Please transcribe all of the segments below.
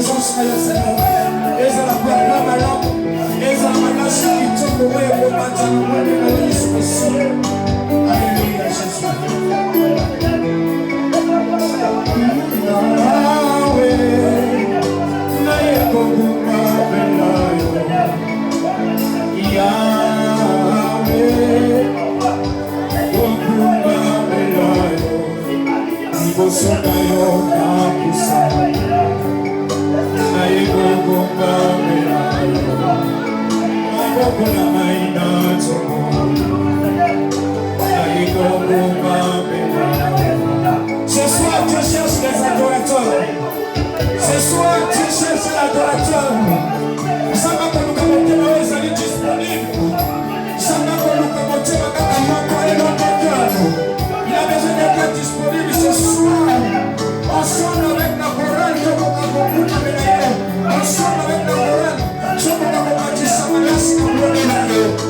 présence à Seigneur. Et ça la parole malade. Et ça la malade qui tombe au moins au matin. Alléluia, Jésus. Ce soir, tu cherches les adorateurs. Ce soir, tu cherches l'adorateur. Ça va pour nous commenter dans les années disponibles. Ça va pour nous commenter dans le cœur. Il y a besoin d'être disponible ce soir. Ensemble avec la chorale, je vous accompagne. Ensemble avec la chorale, je vous accompagne. Ça va laisser nous donner la gueule.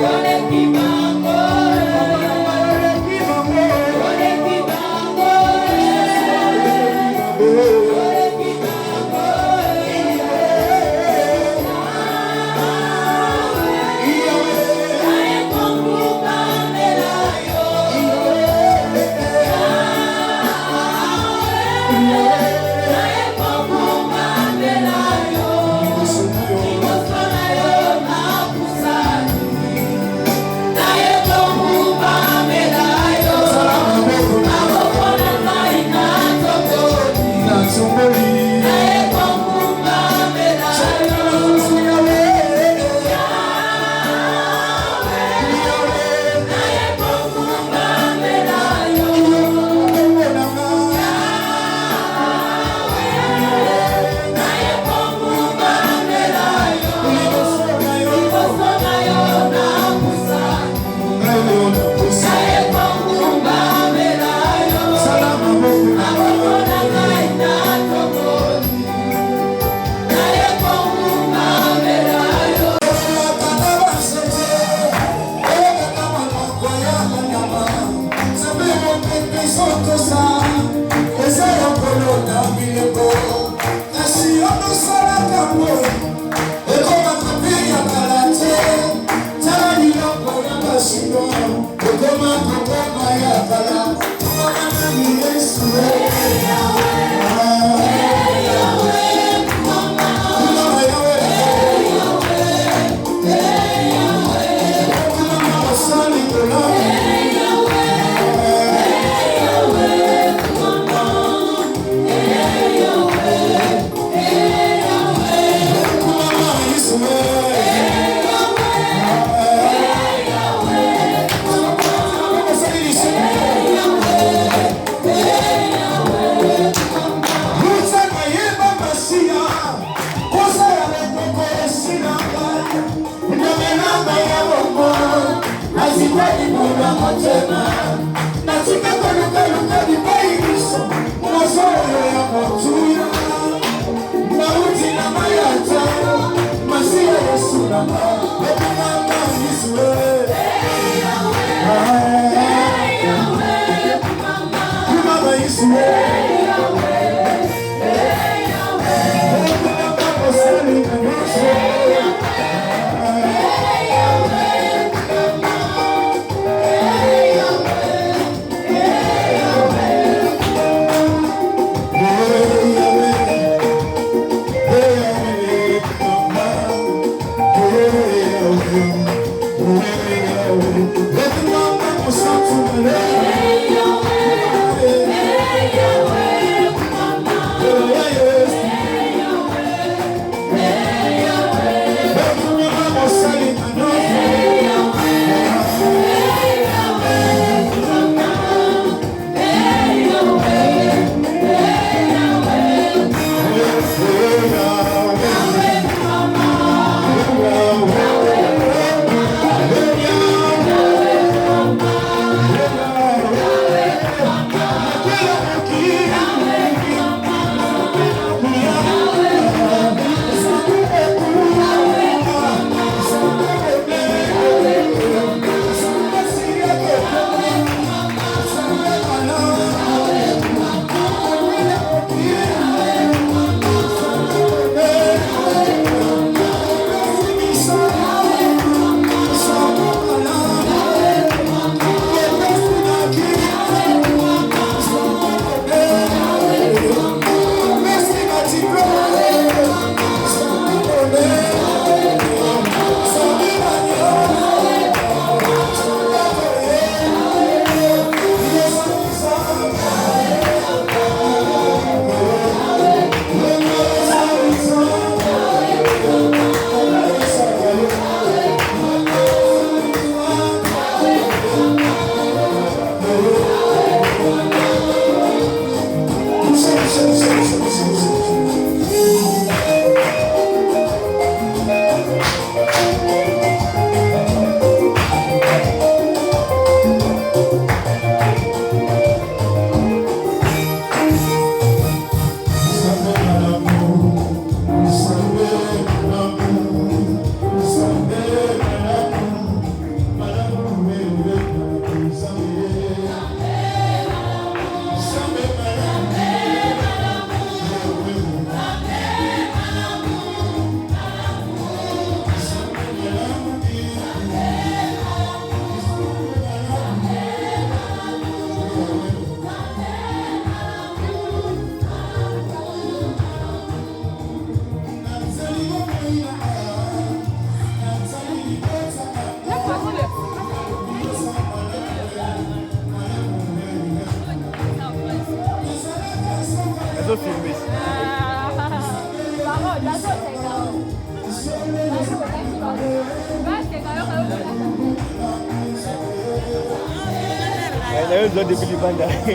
Ole kibango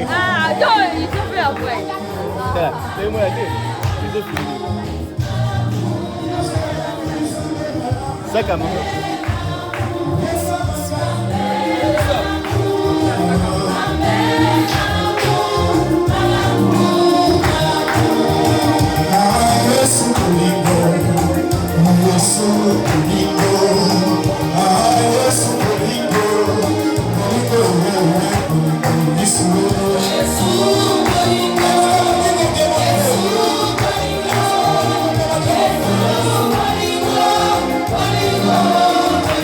Ah, non, il se fait après. C'est moi, ça quand même. Oh,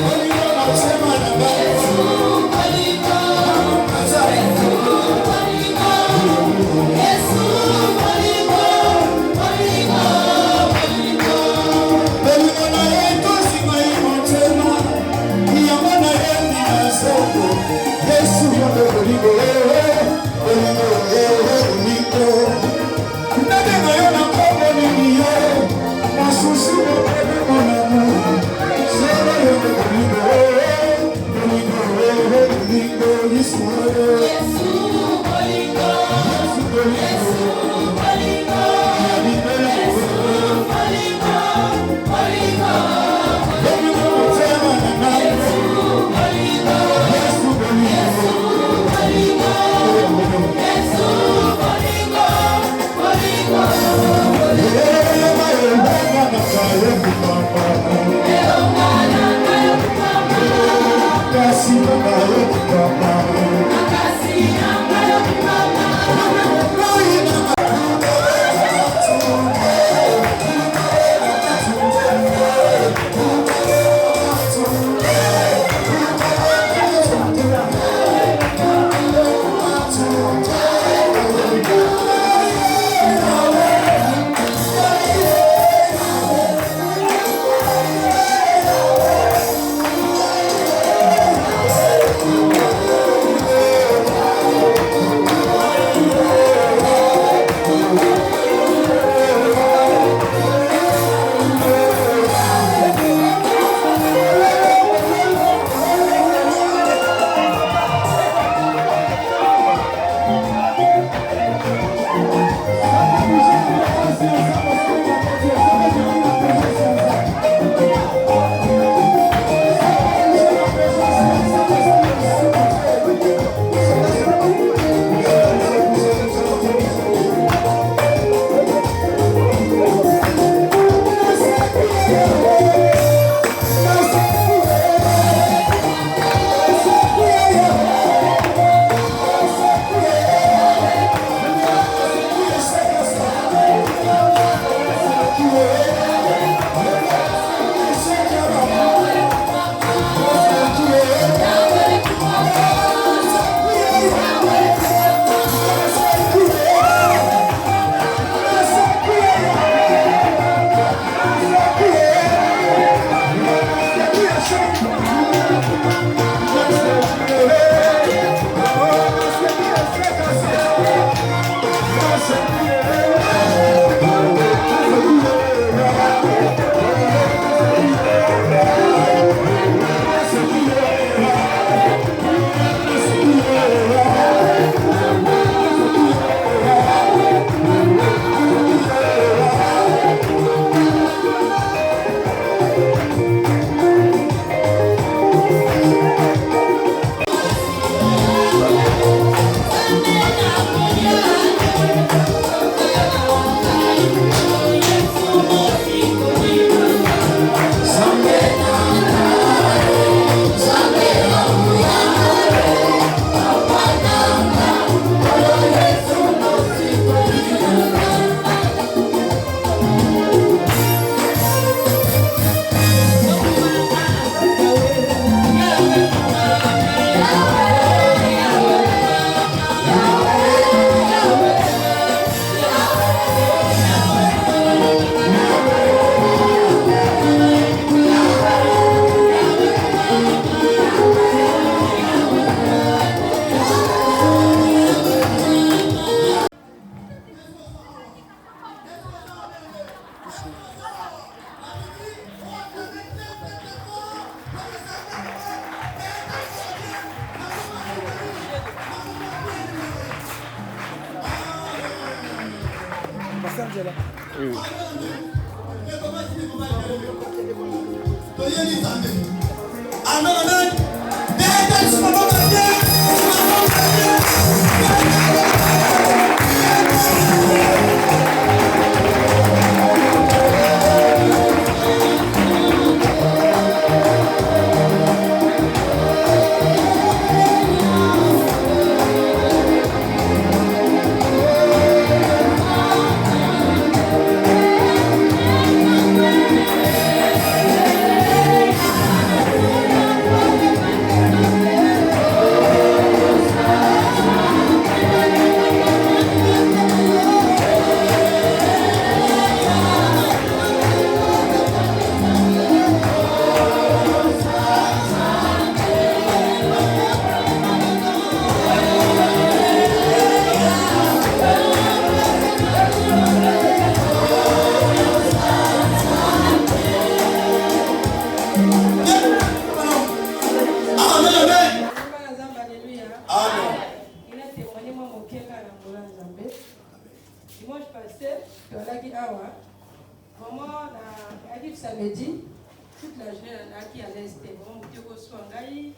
Samedi, toute la journée, on a qui à l'est, vraiment, mon Dieu, soit ngaï,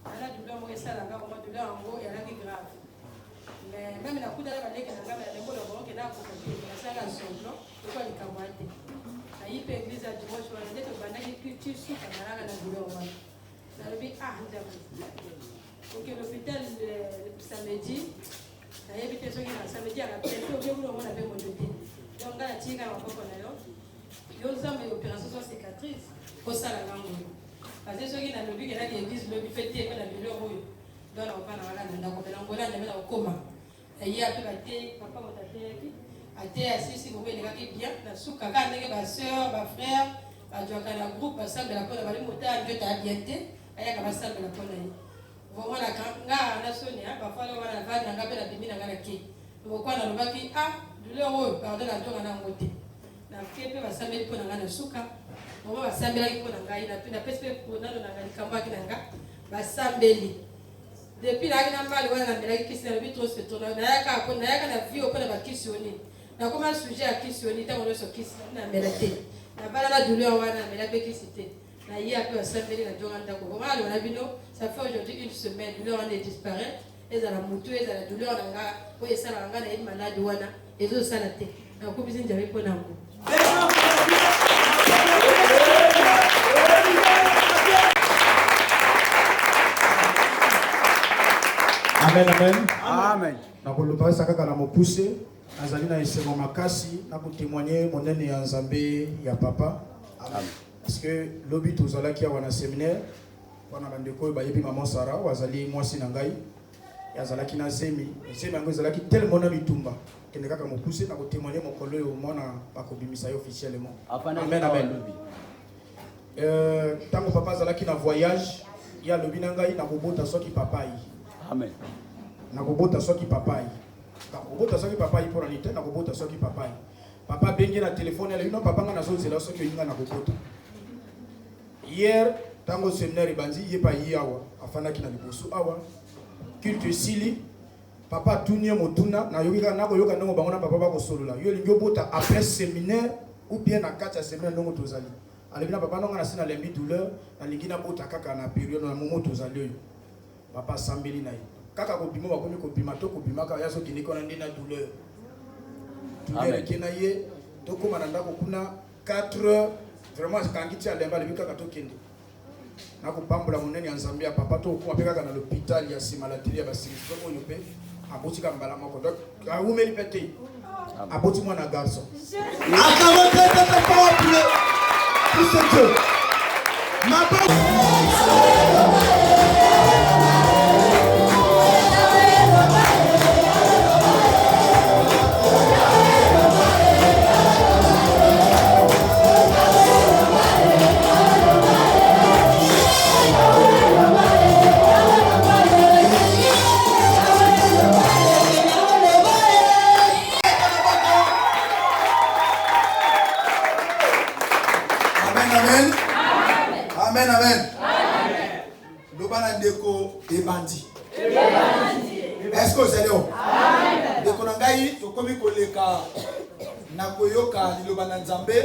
on a du blanc, moi, ça, là, on a du blanc en gros, et on a qui grave. Mais même la coude à la lèvre, on a la lèvre, on a ça, on a son blanc, et quoi, les camoités. La hype église à dimanche, on a dit que on a qui culture sous, on a la douleur, on a dit, ah, ok, l'hôpital, samedi, on a évité ce qui est samedi, à la tête, on a fait mon jeté. Donc, on a tiré à ma propre naïon. Yo zamba opération sur cicatrice pour ça la langue parce que ceux qui dans le but qui a l'église le but fêté dans le bureau dans la pas na la ndako pe langola na mena koma et ya pe baté papa motate qui até assis vous voyez les gars bien na suka ka ndenge ba sœur ba frère ba joka na groupe ensemble la pona bali mota Dieu t'a bienté aya ka ensemble la pona yi vraiment la nga na sonia ba fala wana va na ngabe la bimi na ngala ki ko kwa na lobaki ah douleur pardon la tonga na ngote na kepe basambeli pona ngana suka mama basambeli pona ngai na pespe pona na ngani kambaki na nga basambeli depuis la ngana mbali wana na melaki kisi na bitro se tona na yaka pona yaka na vie pona bakisioni na koma sujet ya kisioni ta mono so kisi na melate na bala la douleur wana na melaki kisi te na yi ape basambeli na jonga ndako vraiment le wana bino ça fait aujourd'hui une semaine douleur wana disparaît eza la mutu eza la douleur na nga ko esa na nga na yi malade wana ezo sala te na ko bizinja pona ngo. Amen, amen. Amen. Na koloba sakaka na mopuse azali na esemo makasi na ko témoigner monene ya Nzambe ya papa. Amen. Parce que lobi tozala ki wana séminaire wana bandeko bayebi maman Sara wazali mwasi na ngai yazala ki na zemi yango ezala ki tellement na bitumba kende kaka mopuse na ko témoigner mokolo yo mona bakobimisa yo officiellement. Amen, amen. Tango papa azala ki na voyage ya lobi na ngai na kobota soki papa yi. Amen. Na kobota soki papa yi. Na kobota soki papa yi pour nite na kobota soki papa yi. Papa bengi na téléphone ele no papa nga na zozela soki yinga na kobota. Hier tango séminaire banzi yepa yawa afana ki na liboso awa culte sili papa tunie motuna na yoka na ko yoka ndongo bango na papa ba ko solola yo lingi obota après séminaire ou bien na kati ya séminaire ndongo tozali alebina papa ndongo na sina lembi douleur na lingi na bota kaka na période na momo tozali yo papa sambeli na ye kaka ko bimo ba komi ko bima to ko bima ka yaso kiniko na ndina douleur douleur kena ye to koma na ndako kuna 4 heures vraiment kangiti alemba lebika ka to kende na kupambula monene ya Nzambe ya papa to ko apeka na l'hôpital ya simalatili ya basinzo ko yope aboti ka mbala moko donc aumeli pete aboti mwana garçon akamote tata peuple pour ce Dieu Amen, amen. Lobana ndeko ebandi. Est-ce que vous allez? Amen. Ndeko nangai tokomi koleka nakoyoka liloba na Nzambe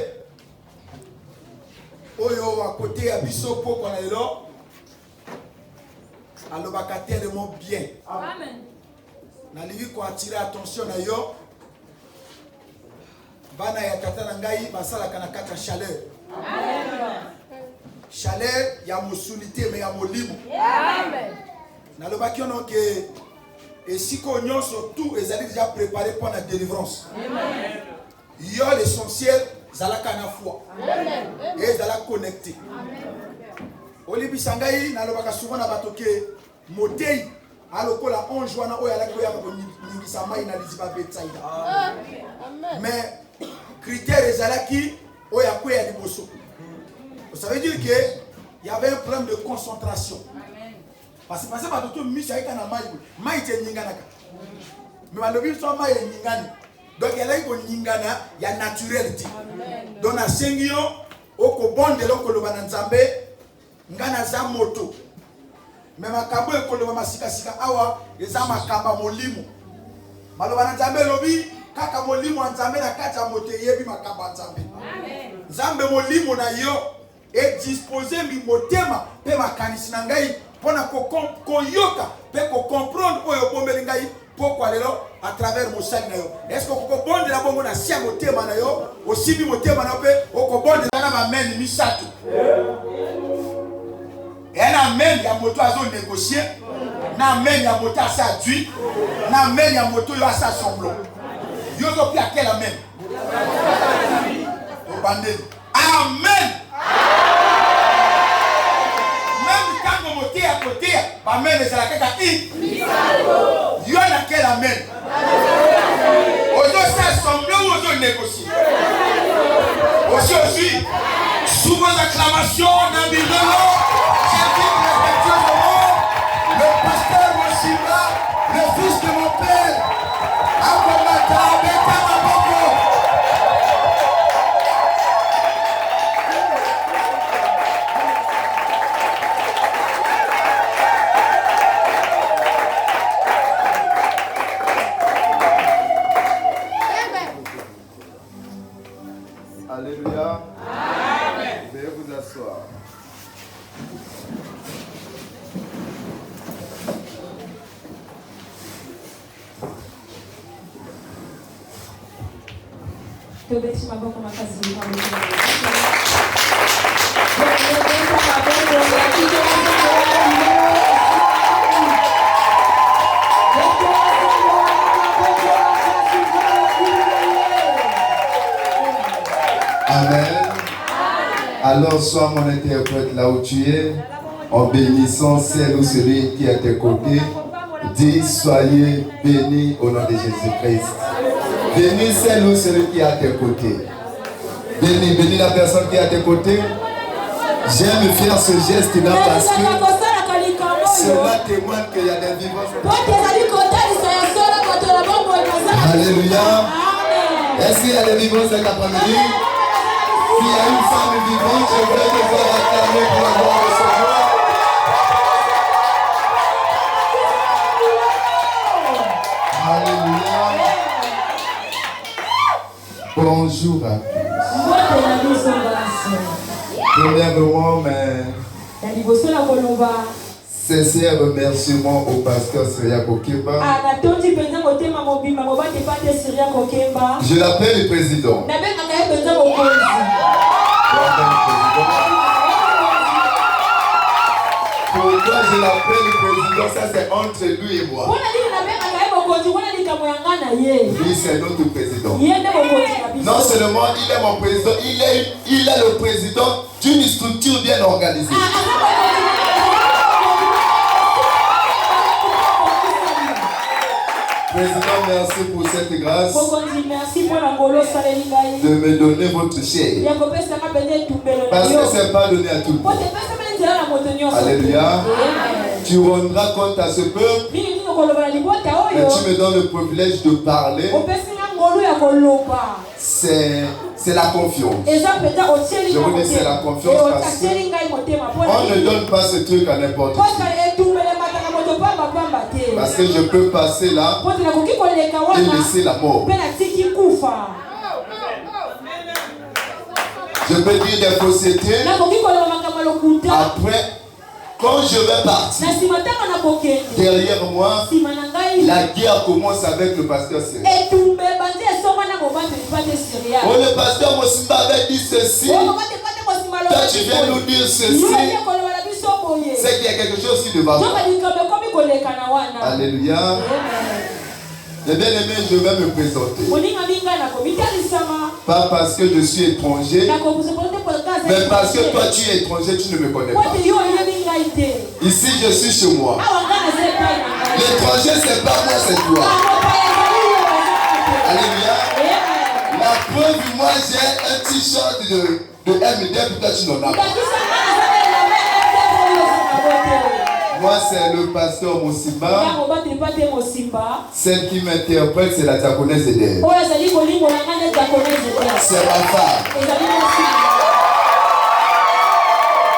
oyo à côté ya biso poko na lelo alobaka tellement bien. Amen. Nalingi ko attirer attention na yo bana ya tata na ngai basalaka na kata chaleur. Amen. Chaleur ya mosunité mais ya molimo. Amen. Nalobaki ono ke esiko nyonso tout ezali déjà préparé pour la délivrance. Amen. Yo l'essentiel zalaka na foi. Amen. Et zala connecté. Olibi sangai nalobaka souvent na batoke motei alokola onge wana oyo alaki koyaka koningisa mai na liziba betsaida. Mais critère ezalaki oyo akoya liboso. Ça veut dire que il y avait un problème de concentration. Parce que parce que batoto misa ika na mai te ninganaka. Mais balobi so mai ningani. Donc il y a ko ningana ya naturalité. Donc na sengio oko bonde loko loba na Nzambe ngana za moto. Mais makambo ekoloba masika sika awa eza makamba molimo. Baloba na Nzambe lobi kaka molimo Nzambe na kata moto yebi makamba Nzambe. Amen. Nzambe molimo na yo et disposer mi motema pe makanisi na ngai pona ko yoka pe ko comprendre oyo bombeli ngai pourquoi lelo à travers mosali na yo. Est-ce que ko bonde la bongo na sia motema na yo aussi mi motema na pe ko bonde na ba men misatu. Et un amen ya moto azo négocier, na amen ya moto asa dui, na amen ya moto yo asa semblant. Yo zo pi à quel amen? Amen. Même quand moto à côté, amen c'est la kaka i. Yo na quel amen? Ozo sa semblant ou ozo négocier? Aujourd'hui, sous vos acclamations, Nabidolo. Le pasteur Moshima, le fils de mon père, Akomata, Beta Maboko. Alléluia. Amen. Veuillez vous asseoir. Amen. Alors sois mon interprète là où tu es, en bénissant celle ou celui qui est à tes côtés. Dis, soyez bénis au nom de Jésus-Christ. Bénis celle ou celui qui est à tes côtés. Bénis la personne qui est à tes côtés. J'aime faire ce geste-là parce que cela témoigne qu'il y a des vivants. Alléluia. Est-ce qu'il y a des vivants cet après-midi? S'il y a une femme vivante, je voudrais te voir acclamer pour la gloire de son roi. Alléluia. Bonjour à tous. Premièrement, sincère remerciement au pasteur Syria Kokemba. Je l'appelle le président. Pourquoi je l'appelle le président? Ça c'est entre lui et moi. Lui c'est notre président. Non seulement il est mon président, il est le président d'une structure bien organisée. Président, merci pour cette grâce de me donner votre chair. Parce que ce n'est pas donné à tout le monde. Alléluia. Tu rendras compte à ce peuple et tu me donnes le privilège de parler. C'est la confiance. Je vous dis c'est la confiance parce qu'on ne donne pas ce truc à n'importe qui. Parce que je peux passer là et laisser la mort. Je peux dire des faussetés. Après, quand je vais partir, derrière moi, la guerre commence avec le pasteur Séré. Oh, le pasteur Mosimba avait dit ceci. Toi, tu viens nous dire ceci. C'est qu'il y a quelque chose qui ne va pas. Alléluia. Les bien-aimés, je vais me présenter. Pas parce que je suis étranger, mais parce que toi tu es étranger, tu ne me connais pas. Ici, je suis chez moi. L'étranger, c'est pas moi, c'est toi. Alléluia. La preuve, moi j'ai un t-shirt de MD, peut-être tu n'en as pas. Moi, c'est le pasteur Mosimba. Celle qui m'interprète, c'est la diaconesse Edel. C'est ma femme.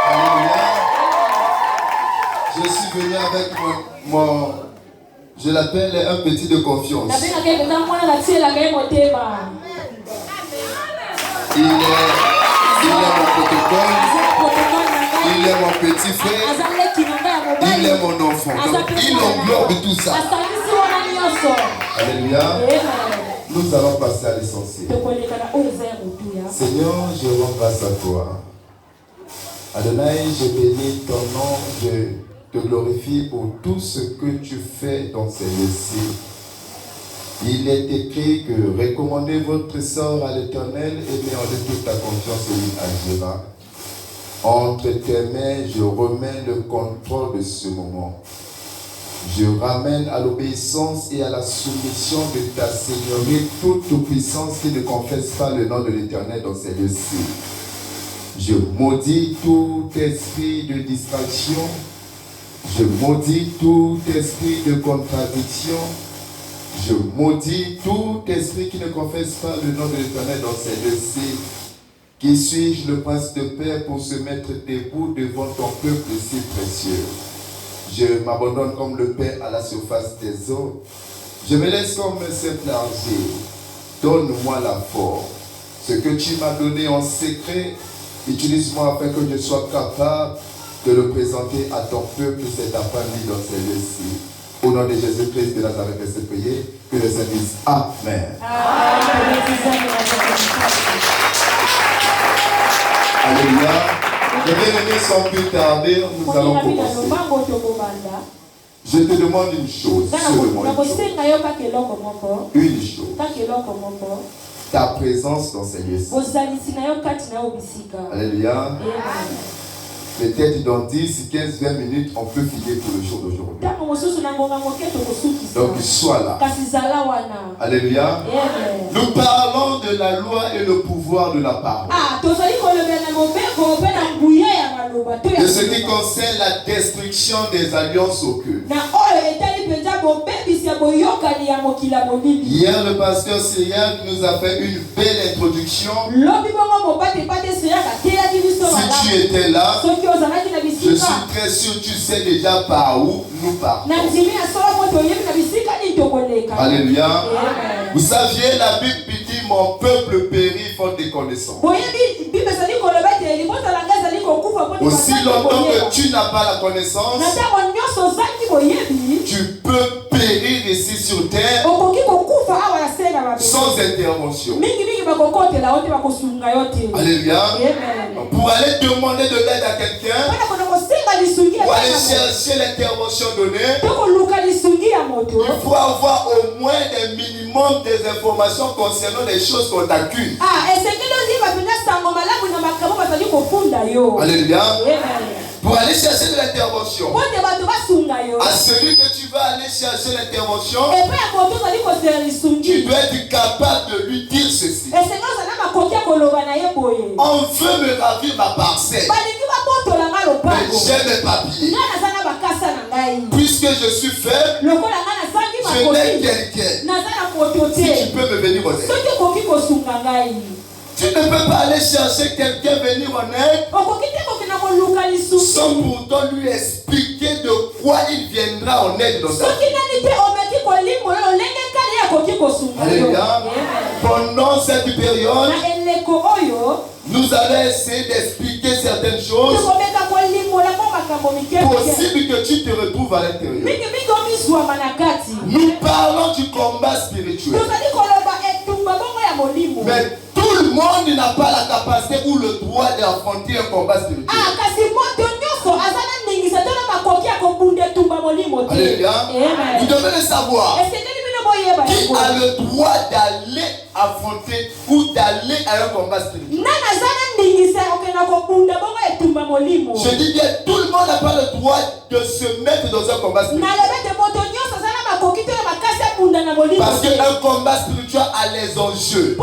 Alléluia. Je suis venu avec mon je l'appelle un petit de confiance. Il est mon protocole. Il est mon petit frère. Il est mon enfant. Donc, il englobe tout ça. Alléluia. Nous allons passer à l'essentiel. Seigneur, je rends grâce à toi. Adonai, je bénis ton nom. Je te glorifie pour tout ce que tu fais dans ces lieux-ci. Il est écrit que recommandez votre sort à l'Éternel et mets en lui toute ta confiance et lui agira. Entre tes mains, je remets le contrôle de ce moment. Je ramène à l'obéissance et à la soumission de ta Seigneurie toute puissance qui ne confesse pas le nom de l'Éternel dans ces lieux-ci. Je maudis tout esprit de distraction. Je maudis tout esprit de contradiction. Je maudis tout esprit qui ne confesse pas le nom de l'Éternel dans ces lieux-ci. Qui suis-je, le prince de paix, pour se mettre debout devant ton peuple si précieux? Je m'abandonne comme le paix à la surface des eaux. Je me laisse comme un simple argile. Donne-moi la force. Ce que tu m'as donné en secret, utilise-moi afin que je sois capable de le présenter à ton peuple, c'est ta famille dans ces lieux-ci. Au nom de Jésus-Christ de Nazareth, c'est prié. Que le Seigneur dise Amen. Alléluia. Les bien-aimés, sans plus tarder, nous allons commencer. Je te demande une chose, seulement une chose. Ta présence dans ces lieux. Alléluia. Peut-être dans 10, 15, 20 minutes, on peut finir pour le jour d'aujourd'hui. Donc, sois là. Alléluia. Nous parlons de la loi et le pouvoir de la parole. De ce qui concerne la destruction des alliances occultes. Hier, le pasteur Cyriac nous a fait une belle introduction. Si tu étais là, je suis très sûr que tu sais déjà par où nous partons. Alléluia. Vous saviez, la Bible dit mon peuple périt faute de connaissance. Aussi longtemps que tu n'as pas la connaissance, tu peux périr ici sur terre sans intervention. Alléluia. Pour aller demander de l'aide à quelqu'un, pour aller chercher l'intervention donnée, il faut avoir au moins un minimum des informations concernant les choses qu'on t'accuse. Alléluia. Pour aller chercher de l'intervention, à celui que tu vas aller chercher l'intervention, tu dois être capable de lui dire ceci. On veut me ravir ma parcelle, mais j'ai mes papiers. Puisque je suis faible, je n'ai quelqu'un. Si tu peux me venir en aide. Tu ne peux pas aller chercher quelqu'un venir en aide sans pourtant lui expliquer de quoi il viendra en aide dans sa vie. Alléluia. Pendant cette période, nous allons essayer d'expliquer certaines choses possibles que tu te retrouves à l'intérieur. Nous parlons du combat spirituel. Mais tout le monde n'a pas la capacité ou le droit d'affronter un combat spirituel. Alléluia. Vous devez le savoir. Qui a le droit d'aller affronter ou d'aller à un combat spirituel? Je dis bien, tout le monde n'a pas le droit de se mettre dans un combat spirituel. Parce qu'un combat spirituel a les enjeux, a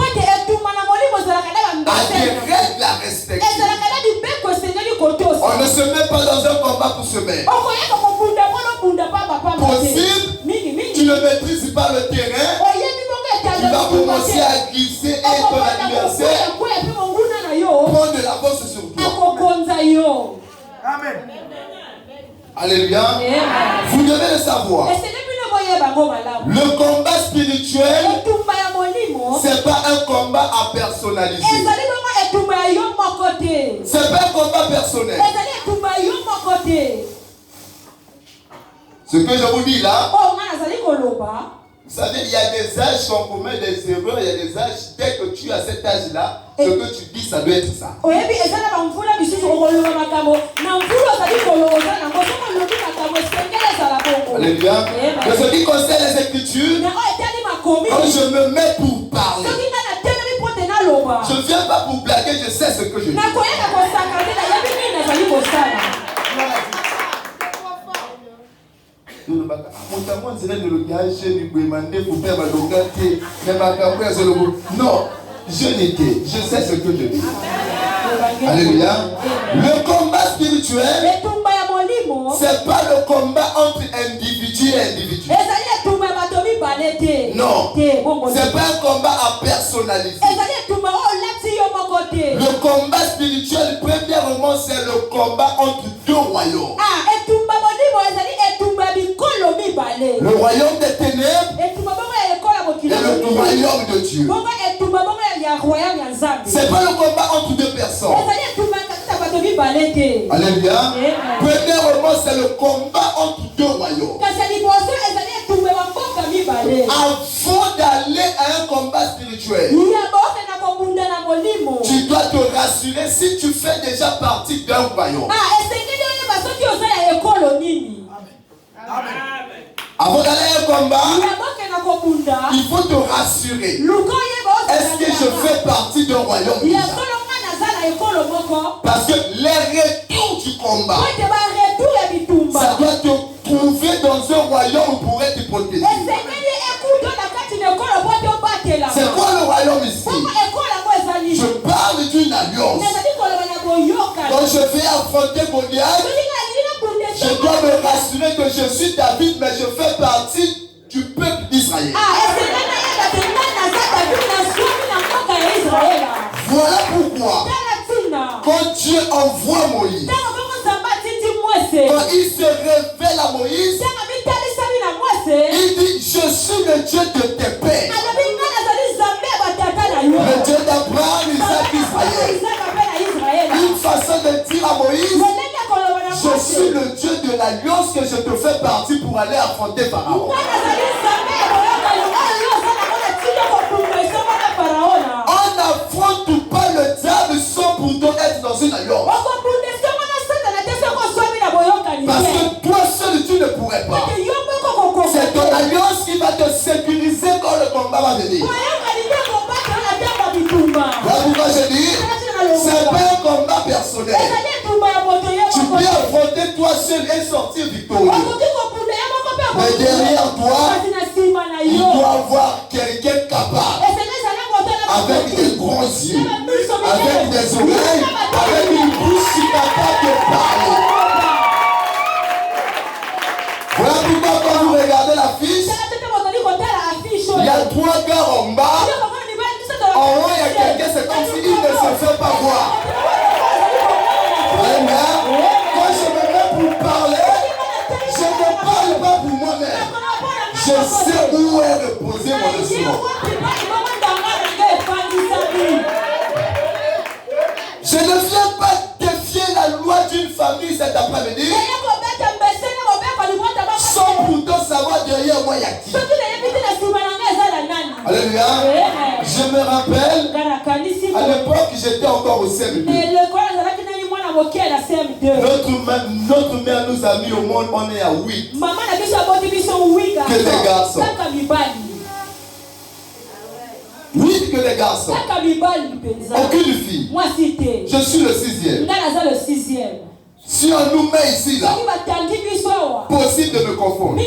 des règles à respecter. On ne se met pas dans un combat pour se mettre. Possible, tu ne maîtrises pas le terrain, tu vas commencer à glisser et ton adversaire prend de la force sur toi. Amen. Alléluia. Vous devez le savoir. Le combat spirituel, c'est pas un combat à personnaliser. C'est pas un combat personnel. Ce que je vous dis là, vous savez, il y a des âges qu'on commet des erreurs, il y a des âges, dès que tu as cet âge-là, ce que tu dis, ça doit être ça. Alléluia. De ce qui concerne les Écritures, quand je me mets pour parler, je ne viens pas pour blaguer, je sais ce que je dis. Non, je sais ce que je dis. Alléluia. Le combat spirituel, c'est pas le combat entre individu et individu. Non, c'est pas un combat à personnaliser. Le combat spirituel, premièrement, c'est le combat entre deux royaumes. Le royaume des ténèbres et le royaume de Dieu. C'est pas le combat entre deux personnes. Alléluia. Premièrement, c'est le combat entre deux royaumes. Avant d'aller à un combat spirituel, tu dois te rassurer si tu fais déjà partie d'un royaume. Avant d'aller à un combat, il faut te rassurer. Est-ce que je fais partie d'un royaume déjà? Parce que les retours du combat, ça doit te trouver dans un royaume pour être protégé. C'est quoi le royaume ici? Je parle d'une alliance. Quand je vais affronter Goliath, je dois me rassurer que je suis David, mais je fais partie du peuple d'Israël. Voilà pourquoi, quand Dieu envoie Moïse, quand il se révèle à Moïse, il dit: je suis le Dieu de tes pères, le Dieu d'Abraham, Isaac, Israël. Une façon de dire à Moïse: je suis le Dieu de l'alliance, que je te fais partie pour aller affronter Pharaon. On n'affronte pas le diable sans pourtant être dans une alliance. Parce que toi seul tu ne pourrais pas. C'est ton alliance qui va te sécuriser quand le combat va venir. Voilà pourquoi je dis, c'est pas un combat personnel. Tu peux affronter toi seul et sortir victorieux. Mais derrière toi, il doit avoir quelqu'un capable, avec des grands yeux, avec des oreilles, avec une bouche qui est capable de parler. Voilà pourquoi quand vous regardez l'affiche, il y a 3 gars en bas. En haut, il y a quelqu'un, c'est comme s'il ne se fait pas voir. Amen. Quand je me mets pour parler, je ne parle pas pour moi-même. Je sais où est reposé mon esprit. venir sans pourtant savoir derrière moi il y a qui. Alléluia. Je me rappelle, à l'époque j'étais encore au CM2. Notre mère nous a mis au monde, on est à 8. Que les garçons. 8 que les garçons. Aucune fille. Je suis le 6e. Si on nous met ici là, possible de me confondre.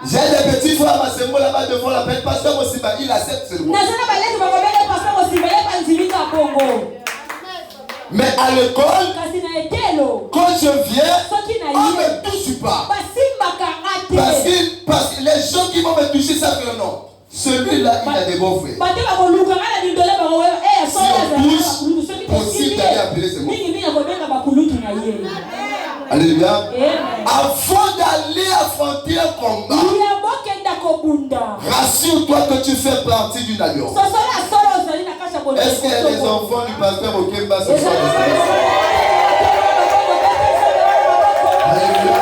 J'ai des petits frères, ma sœur là-bas devant la peine, pasteur Mosiba, il accepte seulement. Mais à l'école, quand je viens, on ne me touche pas. Parce que les gens qui vont me toucher savent que non. Celui-là, il a des bons frères. Si on touche, possible d'aller appeler ses mots. Alléluia. Avant d'aller affronter un combat, rassure-toi que tu fais partie d'une alliance. Est-ce qu'il y a des enfants du pasteur Okemba ce soir? Alléluia.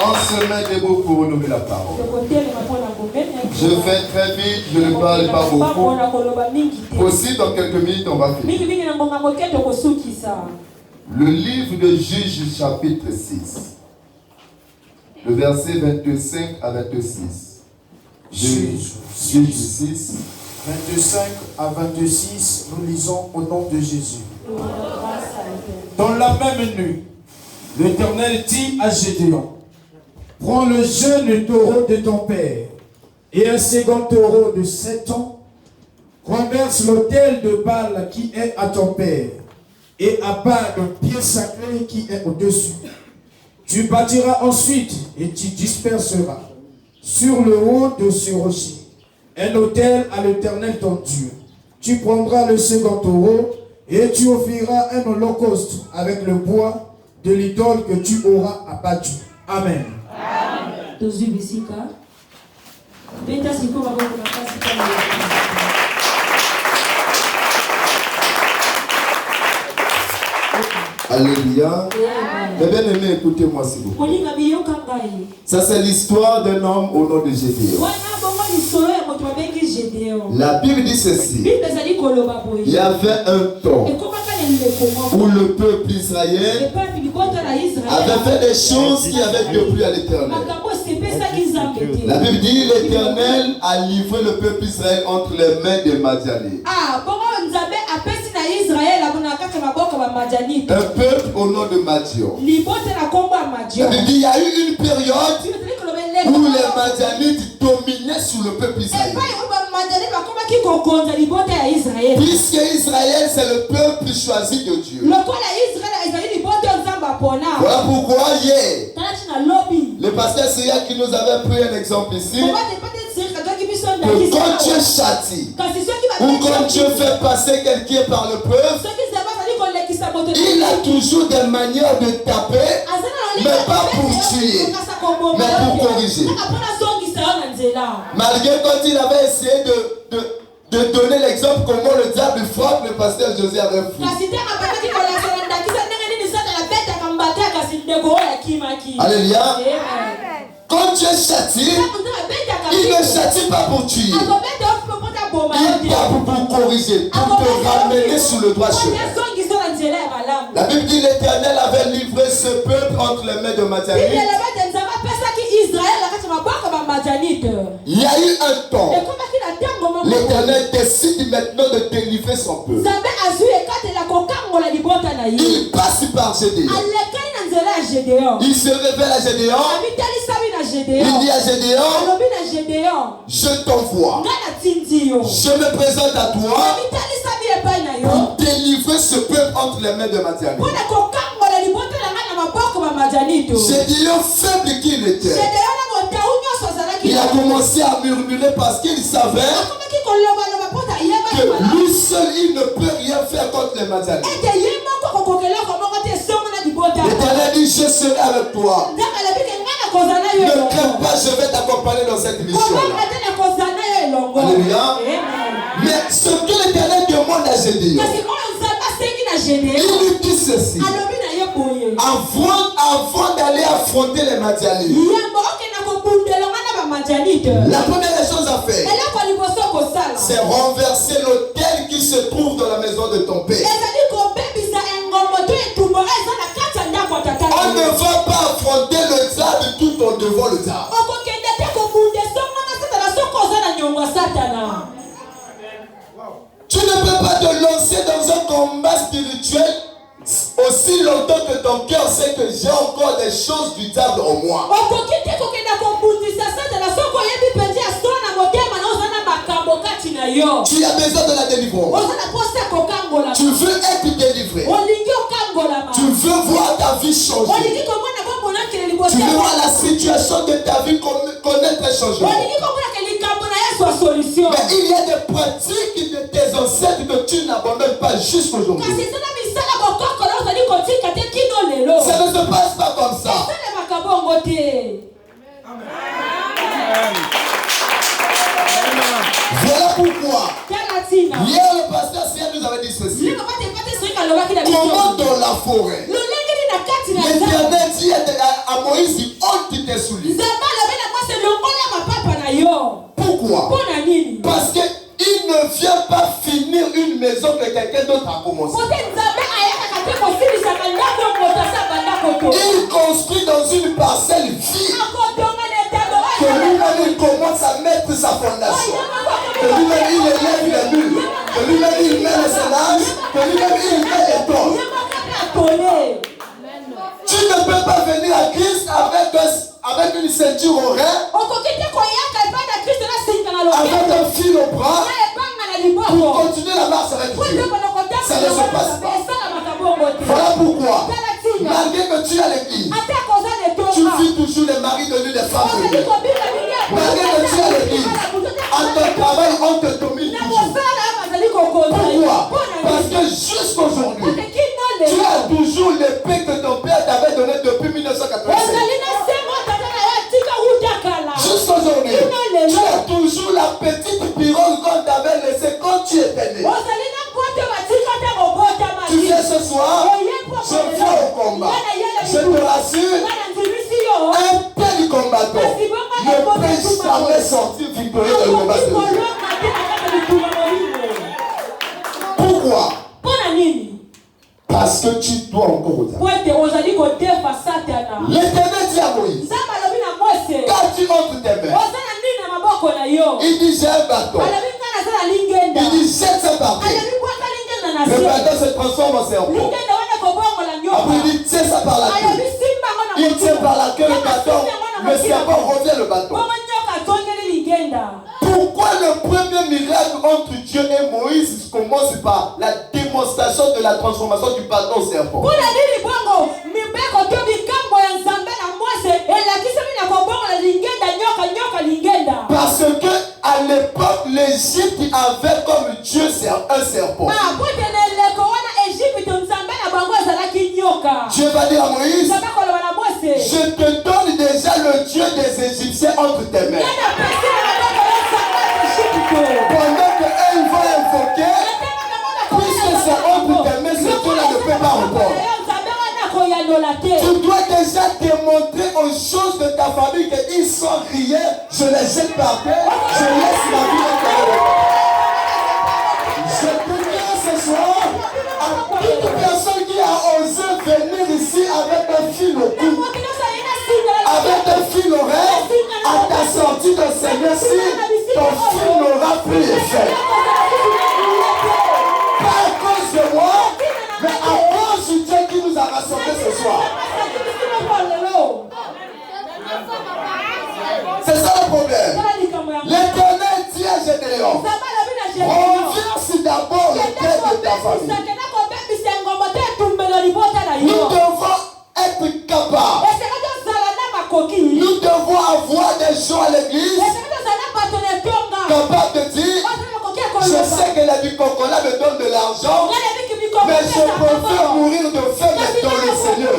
On se met debout pour renouveler la parole. Je fais très vite, je ne parle pas beaucoup. Aussi, dans quelques minutes, on va finir. Le livre de Juges, chapitre 6. Le verset 25 à 26. Juges 6. 25 à 26, nous lisons au nom de Jésus. Dans la même nuit, l'Éternel dit à Gédéon: prends le jeune taureau de ton père et un second taureau de 7 ans, renverse l'autel de Baal qui est à ton père et abat le pied sacré qui est au-dessus. Tu bâtiras ensuite et tu disperseras sur le haut de ce rocher un autel à l'Éternel ton Dieu. Tu prendras le second taureau et tu offriras un holocauste avec le bois de l'idole que tu auras abattu. Amen. Alléluia. Mais bien aimé, écoutez-moi s'il vous plaît. Ça c'est l'histoire d'un homme au nom de Gédéon. La Bible dit ceci. Il y avait un temps où le peuple israélien avait fait des choses qui avaient déplu à l'Éternel. La Bible dit l'Éternel a livré le peuple Israël entre les mains des Madianites. Un peuple au nom de Madian. La Bible dit il y a eu une période où les Madianites dominaient sur le peuple israélien. Puisque Israël c'est le peuple choisi de Dieu. Voilà pourquoi hier, le pasteur Seya qui nous avait pris un exemple ici, que quand Dieu châtie, ou quand Dieu fait passer quelqu'un par le peuple, il a toujours des manières de taper, mais pas pour tuer, mais pour corriger. Malgré quand il avait essayé de donner l'exemple comment le diable frappe, le pasteur José avait fui. Alléluia. Quand Dieu châtie, il ne châtie pas pour tuer. Il tape pour corriger, pour te ramener sur le droit chemin. La Bible dit l'Éternel avait livré ce peuple entre les mains de Madianites. Il y a eu un temps. L'Éternel décide maintenant de délivrer son peuple. Il passe par Gédéon. Il se révèle à Gédéon. Il dit à Gédéon: je t'envoie. Je me présente à toi pour délivrer ce peuple entre les mains de Madianites. Gédéon, faible qu'il était, il a commencé à murmurer parce qu'il savait que lui seul il ne peut rien faire contre les Madianites. L'Éternel dit: je serai avec toi. Ne crains pas, je vais t'accompagner dans cette mission. Alléluia. Mais ce que Avant d'aller affronter les Madianites, la première chose à faire, c'est renverser l'autel qui se trouve dans la maison de ton père. On ne va pas affronter le diable tout en devant le diable. Tu ne peux pas te lancer dans un combat spirituel aussi longtemps que ton cœur sait que j'ai encore des choses du diable en moi. Tu as besoin de la délivrance. Tu veux être délivré. Tu veux voir ta vie changer. Tu veux voir la situation de ta vie connaître un changement. Mais il y a des pratiques de tes ancêtres que tu n'abandonnes pas jusqu'aujourd'hui. Ça ne se passe pas comme ça. Voilà pourquoi hier le pasteur Sia nous avait dit ceci. Comment dans la forêt l'Éternel dit à Moïse, ôte tes souliers. Pourquoi? Parce qu'il ne vient pas finir une maison que quelqu'un d'autre a commencé. Il construit dans une parcelle vide. Que lui-même il commence à mettre sa fondation. Que lui-même il élève les murs. Que lui-même il met les sénages. Que lui-même il met les tôles. Tu ne peux pas venir à Christ avec une ceinture au rein, avec un fil au bras, pour continuer la marche avec Dieu. Ça ne se passe pas. Voilà pourquoi, malgré que tu as l'église, tu vis toujours les maris de l'une des femmes de Dieu. Malgré que tu as l'église, à ton travail, on te domine toujours. Pourquoi? Parce que jusqu'aujourd'hui, tu as toujours l'épée que ton père t'avait donnée depuis 1987. Jusqu'aujourd'hui, tu as toujours la petite pirogue qu'on t'avait laissée quand tu étais né. Tu viens ce soir, je viens au combat. Je te rassure, un tel combattant ne peut jamais sortir victorieux dans le combat spirituel. Pourquoi? Parce que tu dois encore au diable. L'Éternel dit à Moïse, quand tu montres tes mains, il dit j'ai un bâton. Il dit jette ça par terre. Le bâton se transforme en serpent. Après il dit tiens ça par la queue. Il tient par la queue le bâton. Le serpent revient le bâton. Pourquoi le premier miracle entre Dieu et Moïse commence par la démonstration de la transformation du bâton au serpent? Parce que à l'époque l'Égypte avait comme Dieu un serpent. Dieu va dire à Moïse, je te donne déjà le Dieu des Égyptiens entre tes mains. Pendant qu'eux vont invoquer, puisque c'est entre tes mains, ce Dieu-là ne peut pas répondre. Tu dois déjà démontrer aux choses de ta famille qu'ils sont riés, je les jette par terre, je laisse ma vie intérieure. Je te dis ce soir à toute personne qui a osé venir ici avec un fil au cou, avec un fil au rêve, à ta sortie de Seigneur-ci, ton fil n'aura plus effet. Pas à cause de moi, mais à cause du Dieu qui nous a rassemblés ce soir. C'est ça le problème. L'Éternel dit à Gédéon, renverse d'abord les têtes de ta famille. Nous devons être capables. Nous devons avoir des gens à l'église capables de dire, je sais que la Bicocola me donne de l'argent, mais je préfère mourir de faim dans le Seigneur.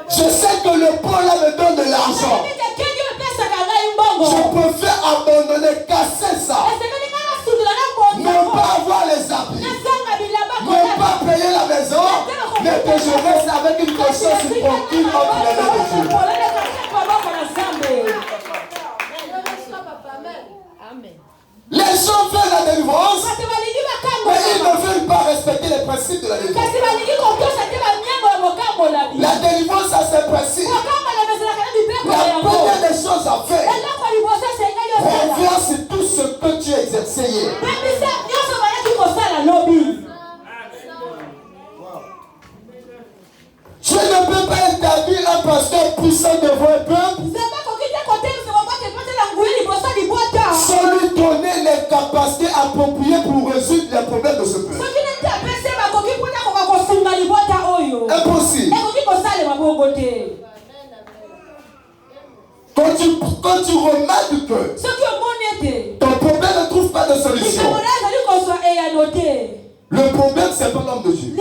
Je sais que le pauvre là me donne de l'argent. Je préfère abandonner, casser ça. Ne pas avoir les habits. Ne pas payer la maison, mais que je reste avec une conscience tranquille entre les mains de Dieu. Les gens veulent la délivrance, mais ils ne veulent pas respecter les principes de la délivrance. La délivrance a ses principes. La première des choses à faire, reviens sur tout ce que tu as exercé hier. Je ne peux pas établir un pasteur puissant devant un peuple sans lui donner les capacités appropriées pour résoudre les problèmes de ce peuple. Impossible. Quand tu remarques que ton problème ne trouve pas de solution, le problème c'est pas l'homme de Dieu.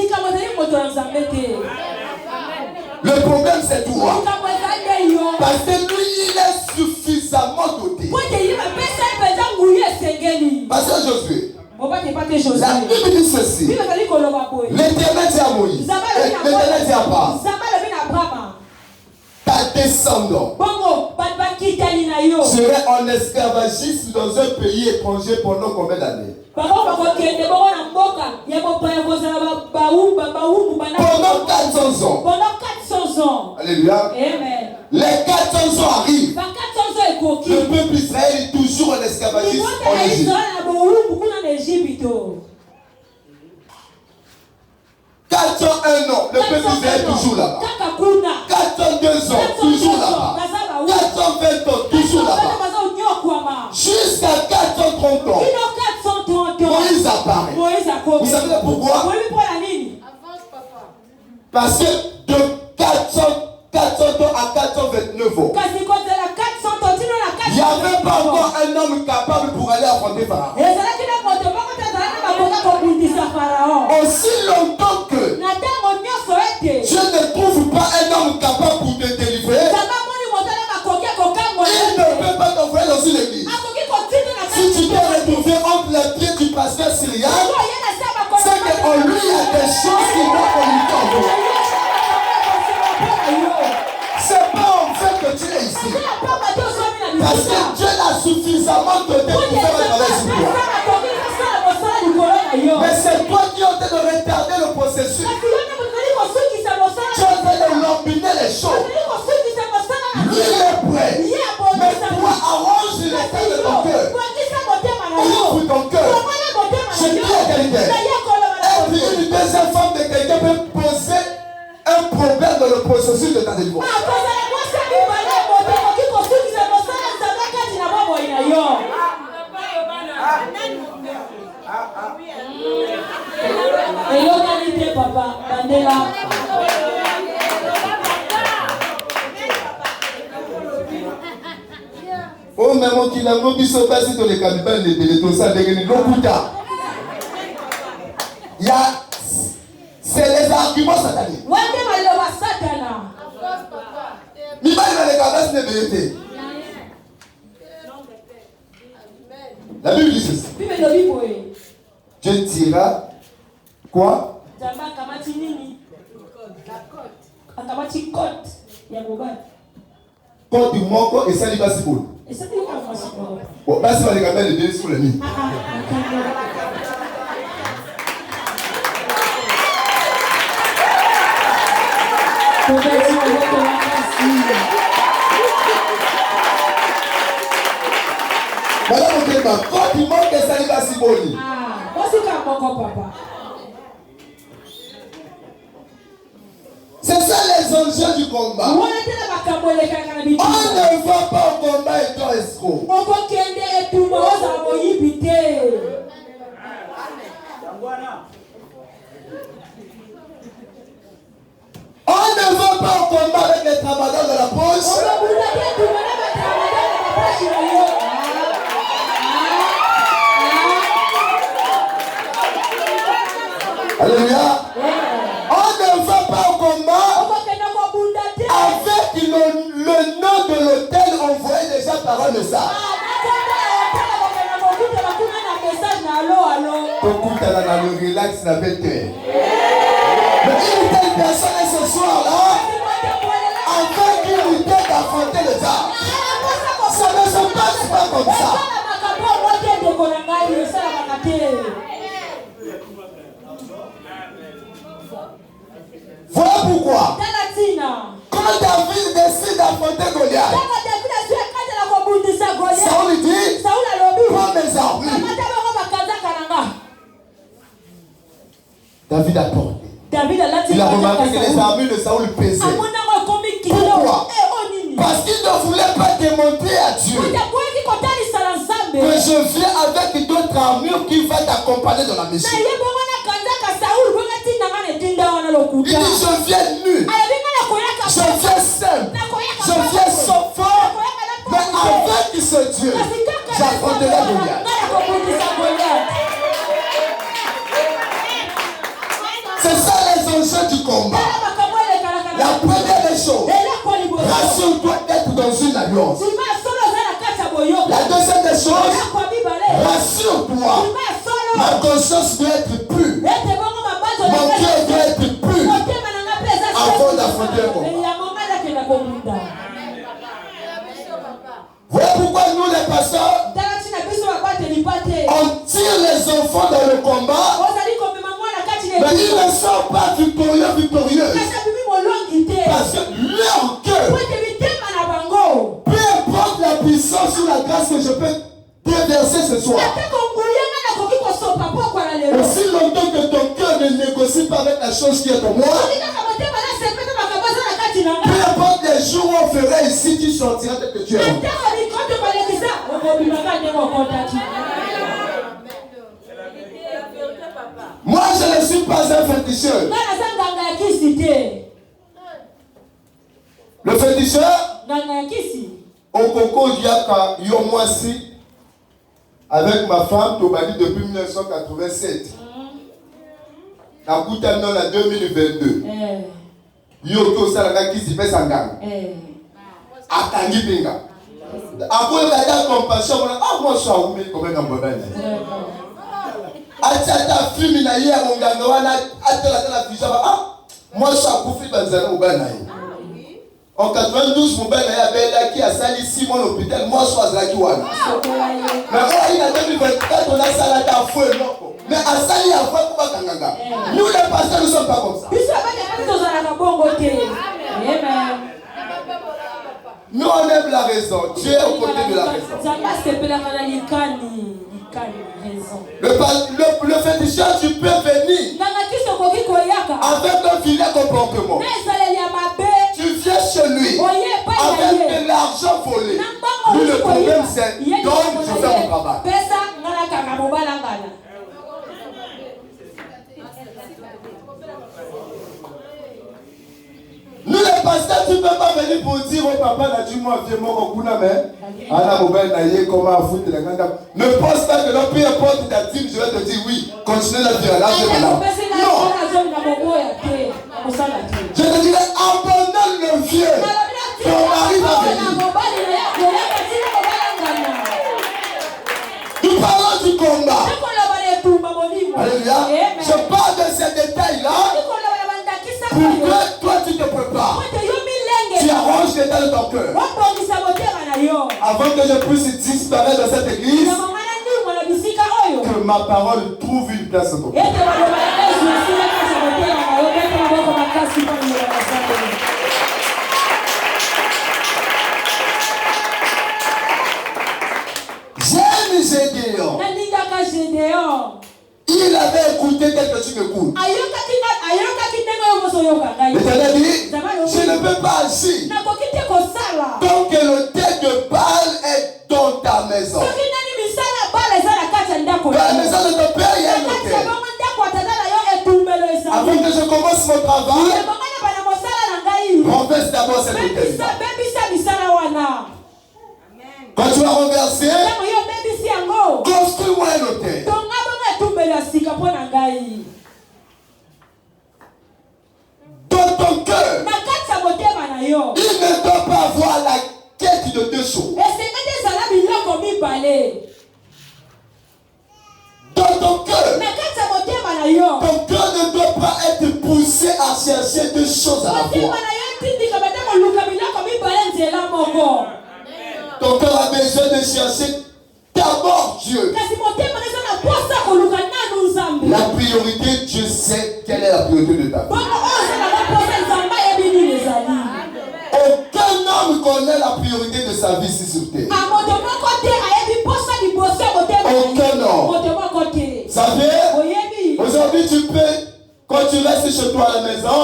Le problème c'est toi. Parce que lui il est suffisamment doté. Pasteur Josué, la Bible dit ceci. L'Éternel dit à Moïse, l'Éternel dit à Abraham, ta descendance serait en esclavagisme dans un pays étranger pendant combien d'années? Pendant 400 ans. Alléluia. Amen. Les 400 ans arrivent. Le peuple Israël est toujours en esclavagisme en Égypte. 401 ans, le peuple Israël est toujours là-bas. 402 ans, toujours là-bas. 420 ans, toujours là-bas. Jusqu'à 430 ans, Moïse apparaît. Vous savez pourquoi? Parce que de 400 ans à 429 ans, il n'y avait pas encore un homme capable pour aller affronter Pharaon. Aussi longtemps que je ne trouve pas un homme capable pour te délivrer, il ne peut pas t'envoyer dans une église. Si tu t'es retrouvé entre les pieds du pasteur syrien, c'est qu'en lui il y a des choses qui vont communiquer. C'est pas en fait que tu es ici. Parce que Dieu l'a suffisamment doté pour faire un travail sur toi. Mais c'est toi qui es en train de retarder le processus. Tu es en train de lambiner les choses. Lui il est prêt. Mais toi arrange l'état de ton cœur. Ouvre ton cœur. Je dis à quelqu'un, être une deuxième femme de quelqu'un peut poser un problème dans le processus de ta délivrance. Oh, mais mon qui l'a ngobi so basi to les cannibales les télétons ça dégainé l'okuta. Il y a c'est les arguments sataniques. Mi ba les gars ne vérité. La Bible dit ceci. Dieu tira quoi? Quand du moko et ça lui va si bon. Bon, bah, si on les gars les deux sur le lit. Madame Okema, quand il manque et ça lui va si bon. C'est ça les enjeux du combat. On ne va pas au combat étant escroc. On ne va pas au combat avec les travailleurs de la poche. Alléluia. On ne va pas au combat avec le nom de l'hôtel envoyé déjà par un message. tokutana na le relax na bête. Mais une telle personne ce soir-là, avec une idée d'affronter les armes. Ça ne se passe pas comme ça. Voilà pourquoi, quand David décide d'affronter Goliath, Saoul dit, prends mes armes. David a porté. Il a remarqué que les armures de Saoul pesaient. Pourquoi? Parce qu'il ne voulait pas démontrer à Dieu que je viens avec d'autres armures qui vont t'accompagner dans la mission. Il dit je viens nu, je viens seul, je viens sans fort, mais avec ce Dieu, j'affronterai Goliath. C'est ça les enjeux du combat. La première des choses, rassure-toi d'être dans une alliance. La deuxième des choses, rassure-toi, ma conscience doit être pure, mon cœur doit être pur avant d'affronter un combat. Voilà pourquoi nous les pasteurs, on tire les enfants dans le combat, mais ils ne sont pas victorieux. Parce que leur cœur, peu importe la puissance ou la grâce que je peux déverser ce soir, aussi longtemps que ton cœur ne négocie pas avec la chose qui est en moi, peu importe les jours où on ferait ici, tu sortiras de que tu es. Moi, je ne suis pas un féticheur. Le féticheur, au Coco Diaka, Yomwasi, avec ma femme, Tobali, depuis 1987. Nakutami en 2022. Yoto Salaka qui s'y fait sangana. Atangi Pinga. Après, il y a compassion. Moi, je suis à Oumé, comme un Mbabane. Atata fumi na ye monganga wana atela tela fija moi je suis à Koufi Banzana Mobana. En 92 Mobana ya bela qui a sali 6 mois à l'hôpital, moi je suis à qui wana. Mais moi il a 2024 on a sali à feu non. Mais à sali à feu pour kanganga. Nous les pasteurs ne sommes pas comme ça. Nous on aime la raison. Dieu est aux côtés de la raison. Le féticheur, tu peux venir avec un filet comportement. Tu viens chez lui avec de l'argent volé. Lui, le problème, c'est donc je fais mon travail. Nous les pasteurs, tu ne peux pas venir pour dire au papa, là, dis-moi, viens-moi au Kuna, mais Anna Mobile n'a eu comment foutre la ganda. Ne pense pas que l'on peut importe ta team, je vais te dire oui, continue la vie, là, non. Je te dirais, abandonne le vieux. Ton mari va venir. Nous parlons du combat. Alléluia. Je parle de ces détails-là. Pourquoi toi tu te prépares? Tu arranges l'état de ton cœur. Avant que je puisse disparaître dans cette église, que ma parole trouve une place dans ton cœur. J'aime Gédéon. Il avait écouté quelque chose que écoute. L'Éternel dit, je ne peux pas agir tant que le tête de Baal est dans ta maison. Dans la maison de ton père, il y a un hôtel. Avant que je commence mon travail, renverse d'abord cet hôtel. Quand tu vas renverser, construis-moi un hôtel. Dans ton cœur, il ne doit pas avoir la quête de deux choses. Dans ton cœur, Ton cœur ne doit pas être poussé à chercher deux choses à la fois. Ton cœur a besoin de chercher d'abord Dieu. La priorité, Dieu sait quelle est la priorité de ta vie. Aucun homme connaît la priorité de sa vie ici sur terre. Aucun homme. Vous savez, aujourd'hui tu peux, quand tu restes chez toi à la maison,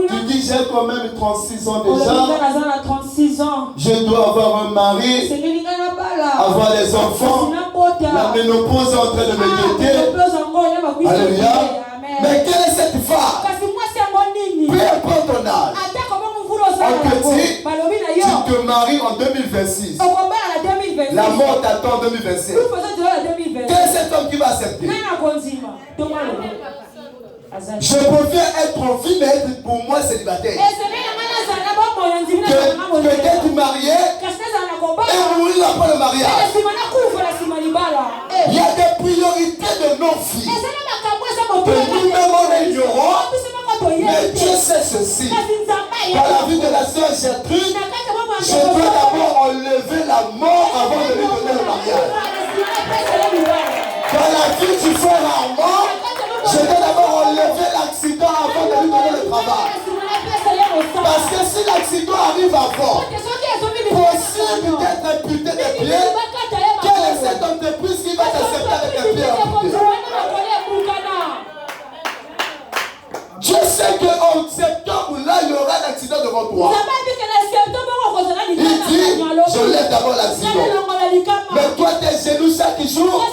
tu dis j'ai quand même 36 ans déjà. Je dois avoir un mari, avoir des enfants. La ménopause est en train de me guetter. Alléluia. Mais quelle est cette femme? Peu importe ton âge. On te dit, tu te maries en 2026. La mort t'attend en 2027. Quel est cet homme qui va accepter? Je préfère être en vie, mais être pour moi célibataire. Que d'être marié et mourir après le mariage. Il y a des priorités de nos filles que nous-mêmes on ignorons. Mais Dieu sait ceci. Par la vie de la sœur Gertrude, je dois d'abord enlever la mort avant de lui donner le mariage. Dans la vie du frère Armand, je dois d'abord enlever l'accident avant de lui donner le travail. Parce que si l'accident arrive avant, possible d'être imputé des pieds, quelle est cette entreprise qui va t'accepter avec un pied amputé? Dieu sait qu'en septembre, là, il y aura un accident devant toi. Il dit, je lève d'abord l'accident. Mais toi, tes genoux chaque jour,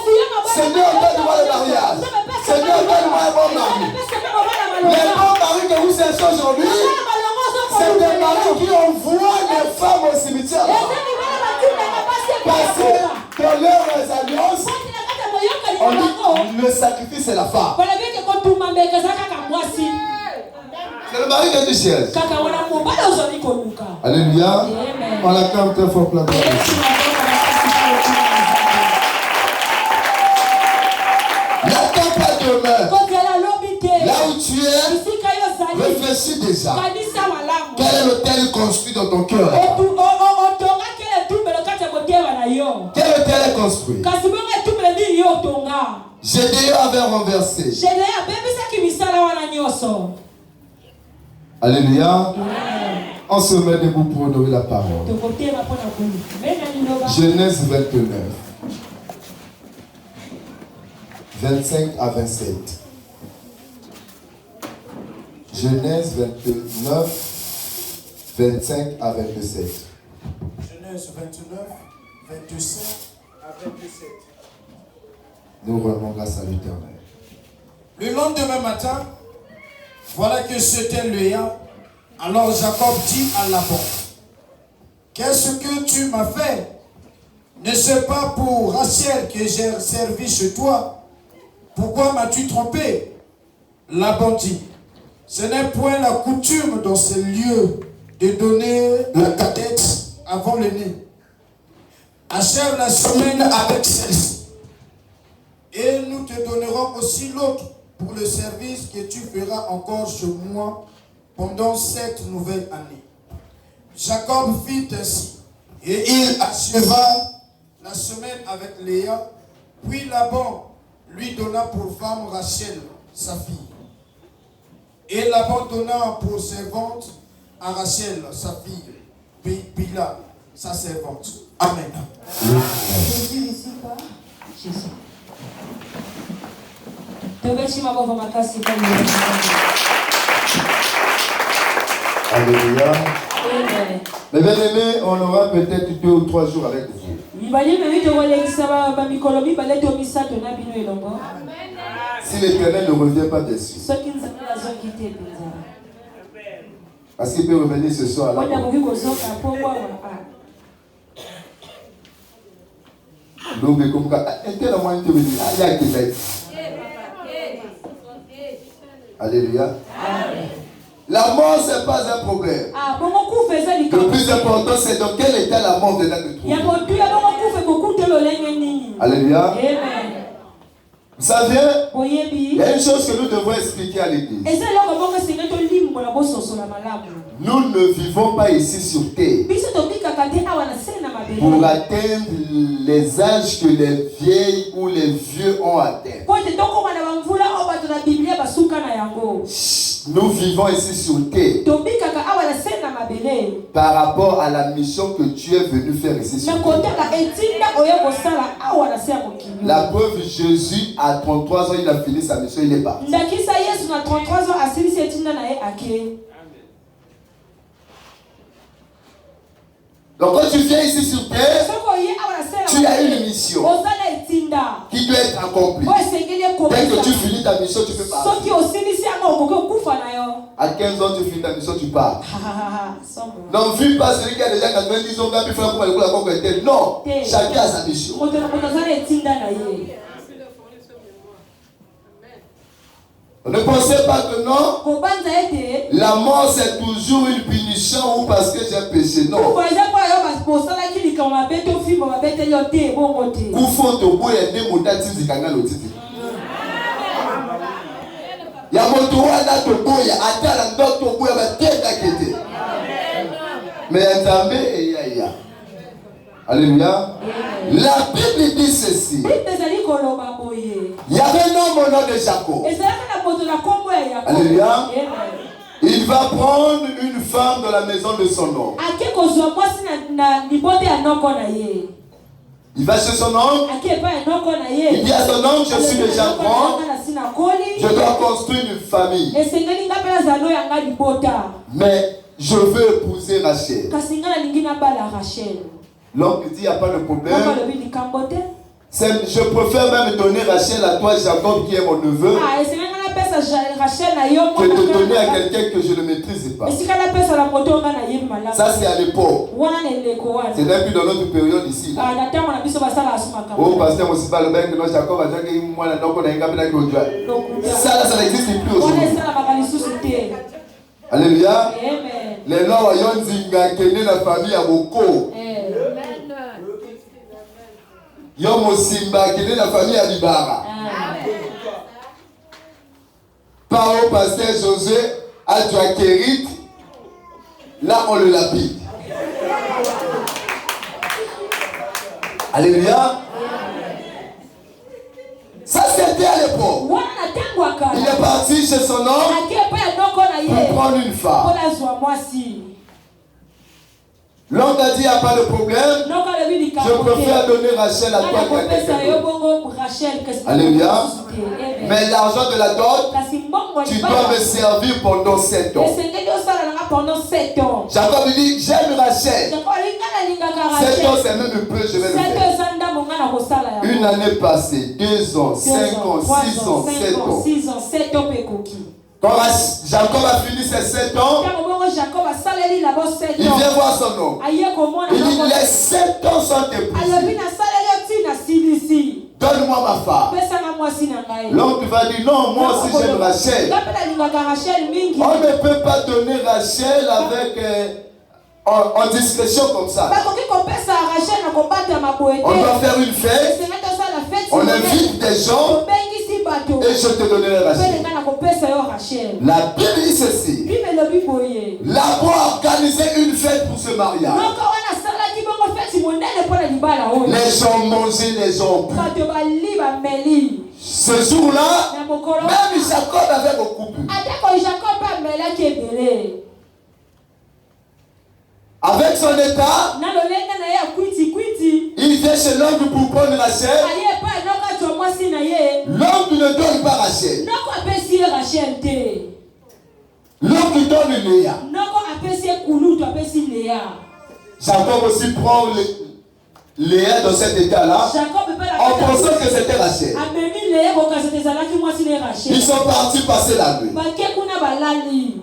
Seigneur, donne-moi le mariage. Seigneur, donne-moi un bon mari. Les bons maris que vous cherchez aujourd'hui, c'est des maris qui envoient les femmes au cimetière. Parce que dans leurs alliances, on dit, le sacrifice c'est la femme. C'est le mari que tu cherches. Alléluia. On l'acclame très fort pour la gloire. N'attends pas demain. Là où tu es, réfléchis déjà. Quel est l'hôtel construit dans ton cœur? Quel hôtel est construit? Gédéon avait renversé. Alléluia. On se met debout pour honorer la parole. Genèse 29. 25 à 27. Genèse 29, 25 à 27. Genèse 29, 25 à 27. Nous rendons grâce à l'Éternel. Le lendemain matin, voilà que c'était Léa. Alors Jacob dit à Laban, qu'est-ce que tu m'as fait? N'est-ce pas pour Rachel que j'ai servi chez toi? Pourquoi m'as-tu trompé? Laban dit, ce n'est point la coutume dans ces lieux de donner la cadette avant l'aîné. Achève la semaine avec celle-ci. Et nous te donnerons aussi l'autre pour le service que tu feras encore chez moi pendant cette nouvelle année. Jacob fit ainsi, et il acheva la semaine avec Léa, puis Laban lui donna pour femme Rachel, sa fille. Et Laban donna pour servante à Rachel, sa fille, Bila, sa servante. Amen. Alléluia. Mais bien aimé, on aura peut-être 2 ou 3 jours avec vous. Si l'Éternel ne revient pas dessus. Parce qu'il peut revenir ce soir là. Alléluia. La mort, ce n'est pas un problème. Le plus important, c'est dans quel état la mort vient de trouver. Alléluia. Vous savez, boyebi il y a une chose que nous devons expliquer à l'église. eza eloko moko esengi tolimbo na bososola malamu Nous ne vivons pas ici sur terre biso tobikaka te awa na se na pour mabele atteindre les âges que les vieilles ou les vieux ont atteints. po ete tokóma na bamvula oyo bato na biblia basuka na yango. Nous vivons ici sur terre tobikaka awa na se na mabele par rapport à la mission que Dieu est venu faire ici sur na terre. kotala etinda oyo kosala awa na se ya mokili. La preuve, Jésus à 33 ans, il a fini sa mission, il est parti. ndakisa yesu na 33 ans asilisi etinda na ye ake. Donc quand tu viens ici sur terre, soko oye awa na se na tu as une mabele mission ozala etinda qui doit être accomplie. oyo esengeli Dès que tu ekomisa finis ta mission, tu peux partir. soki osilisi yango okoki okufa na yo. À 15 ans, tu finis ta mission, tu pars. Sombre. Non, vu pas celui qui a déjà 90 ans, il faut pour aller la conquête. Non, chacun a sa mission. moto azala etinda na ye. Ne pensez pas que non, kobanza ete la mort c'est toujours une punition ou parce que j'ai péché. Non. kufa eza mpo yo bosalaki likambo mabe to filme babeteli yo te ebongo te. Kufo toboya nde moto atinzikanga lotiti. Ya moto wana toboya atala ndo toboya batendaki te. Mais Nzambe eya. Alléluia. La Bible dit ceci. bible ezali koloba boye Il y avait un homme au nom de Jacob. ezalaka na moto na kombo ya yakobo. Alléluia. Amen. Il va prendre une femme dans la maison de son oncle. ake kozwa mwasi na libota ya noko na ye. Il va chez son oncle. ake epai ya noko na ye. Il dit à son oncle, je suis déjà grand. nasi na koli Je dois construire une famille. esengeli nga mpe nazala no yanga libota Mais je veux épouser Rachel. kasi nga nalingi nabala rachel. L'oncle dit, il n'y a pas de problème. noko alobi likambo te. Je préfère même donner Rachel à toi, Jacob, qui est mon neveu, esengeli nga napesa rachel na yo que de donner à quelqu'un que je ne maîtrise pas. esika napesa na moto nga na yebi malamu. Ça, c'est à l'époque. wana na eleko wana. C'est depuis dans notre période ici. Là. na ntango na biso basala asumaka Oh, pasteur, aussi pas le bain que non, Jacob a déjà dit, moi, là, donc, on a un gars qui a ça, là, ça n'existe plus wana aujourd'hui. esalamaka lisusu te. Alléluia. Amen. Les noms ayant zinga kende la famille à Boko. Yo Mosimba kende la famille à Libara. Par au pasteur José à Joaquerit. Là on le lapide. Alléluia. Ça c'était à l'époque. wana na ntango ya kala Il est parti chez son oncle ake epai ya noko na ye pour prendre une femme. mpo nazwa mwasi. L'oncle a dit, il n'y a pas de problème. noko alobi Je likambo préfère te. donner Rachel à nga toi qu'à nakopesa quelqu'un yo d'autre. bongo rachel kasi Alléluia. lisusu te. Amen. Mais l'argent de la dot, kasi mbongo tu dois libala me servir pendant 7 ans. esengeli osala nanga pendant 7 ans. Jacob dit, j'aime Rachel. Jakob alinga nalingaka 7 ans, rachel. c'est même peu, je vais le 7 faire. ans eza ndambo nga na kosala yango. Une année passée, 2 ans, 5 ans, 3 6 ans, 7 ans. 6 ans 7 ans mpe ekoki. Quand Jacob a fini ses 7 ans, ntango bongo jacob asaleli labo 7 il ans vient voir son oncle. aye komona Il dit, noko- les 7 ans sont alobi épuisés. nasaleli yo ntina silisi Donne-moi ma femme. pesanga mwasi na ngai. L'oncle va dire, non, moi aussi j'aime Rachel. nga mpe nalingaka rachel mingi. On ne peut pas donner Rachel avec en discrétion comme ça. bakoki kopesa rachel na kobatama boye On te. doit faire une fête, esenga tosala feti on invite des gens tobengisi bato et je te donnerai mpe Rachel. lenga na kopesa yo rachel. La Bible dit ceci. bible elobi boye Là-bas, organisé une fête pour ce mariage. noko wana asalaki bongo feti monene mpo na libala oyo. Les gens mangeaient, les gens bu. bato bali bameli Ce jour-là, na mokolo même Jacob avait beaucoup bu. atako jacob mpe amelaki ebele Avec son état, na lolenge na ye ya kwitikwiti il vient chez l'oncle pour prendre Rachel. aye epai noko atwa mwasi na ye L'oncle ne donne pas Rachel. noko apesi ye rachel te. L'oncle donne Léa. noko apesi ye kulutu apesi lea. Jacob aussi prend Léa dans cet état-là jacob mpe en pensant que c'était Rachel. amemi lea kokasi te ezalaki mwasi na ye rachel. Ils sont partis passer la nuit. bake kuna balali.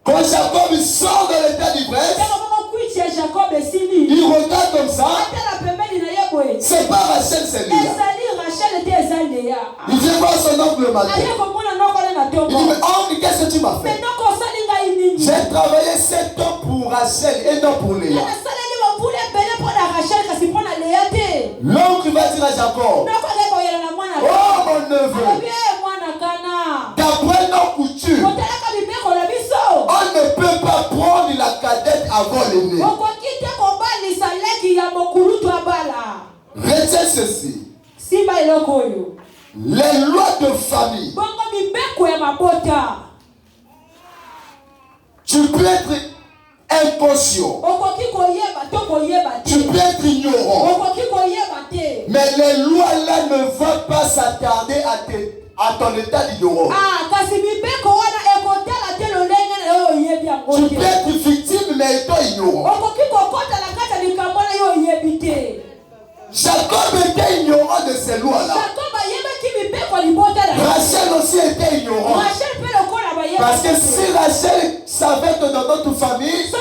Quand Jacob sort de l'état d'ivresse, ntango moko kwiti ya jacob esili il regarde comme ça. atala pembeni na ye boye C'est pas Rachel, c'est Léa. ezali rachel te eza lea. Il vient voir son oncle le matin. aye komona noko le na Il dit, ntongo mais oncle, qu'est-ce que tu m'as me fait? noko osali ngai nini. J'ai travaillé 7 ans pour Rachel et non pour Léa. nasaleli bambula ebele mpo na rachel kasi mpo na lea te. L'oncle va dire à Jacob, oh mon neveu, d'après nos coutumes, on ne peut pas prendre la cadette avant l'aîné. Retiens ceci. Les lois de famille. Tu peux être inconscient. Tu peux être ignorant. Mais les lois là ne vont pas s'attarder à ton état d'ignorance. Tu peux être victime mais étant ignorant. Jacob était ignorant de ces lois-là. Rachel aussi était ignorant. Parce que si Rachel savait que dans notre famille,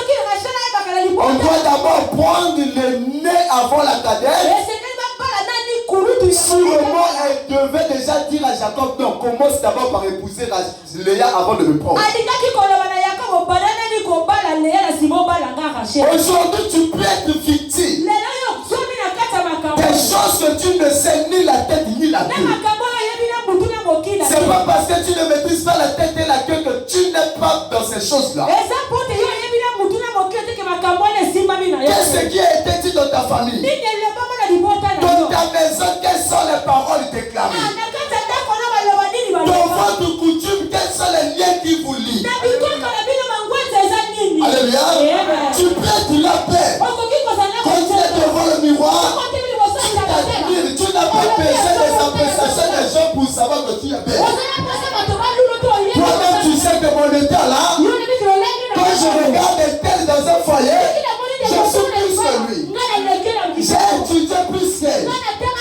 on doit d'abord prendre le nez avant la cadette, sûrement elle devait déjà dire à Jacob, non, commence d'abord par épouser Léa avant de me prendre. Aujourd'hui, tu peux être victime. Des choses que tu ne sais ni la tête ni la queue. C'est pas parce que tu ne maîtrises pas la tête et la queue que tu n'es pas dans ces choses-là. Qu'est-ce qui a été dit dans ta famille? Dans ta maison, quelles sont les paroles déclarées? Dans votre coutume, quels sont les liens qui vous lient? Alléluia. Tu peux être la paix. Quand tu es devant le miroir, tu n'as pas besoin des appréciations des gens pour savoir que tu es belle. Toi-même, tu sais que mon état là, quand je regarde un tel dans un foyer, je suis plus que lui. J'ai étudié plus qu'elle.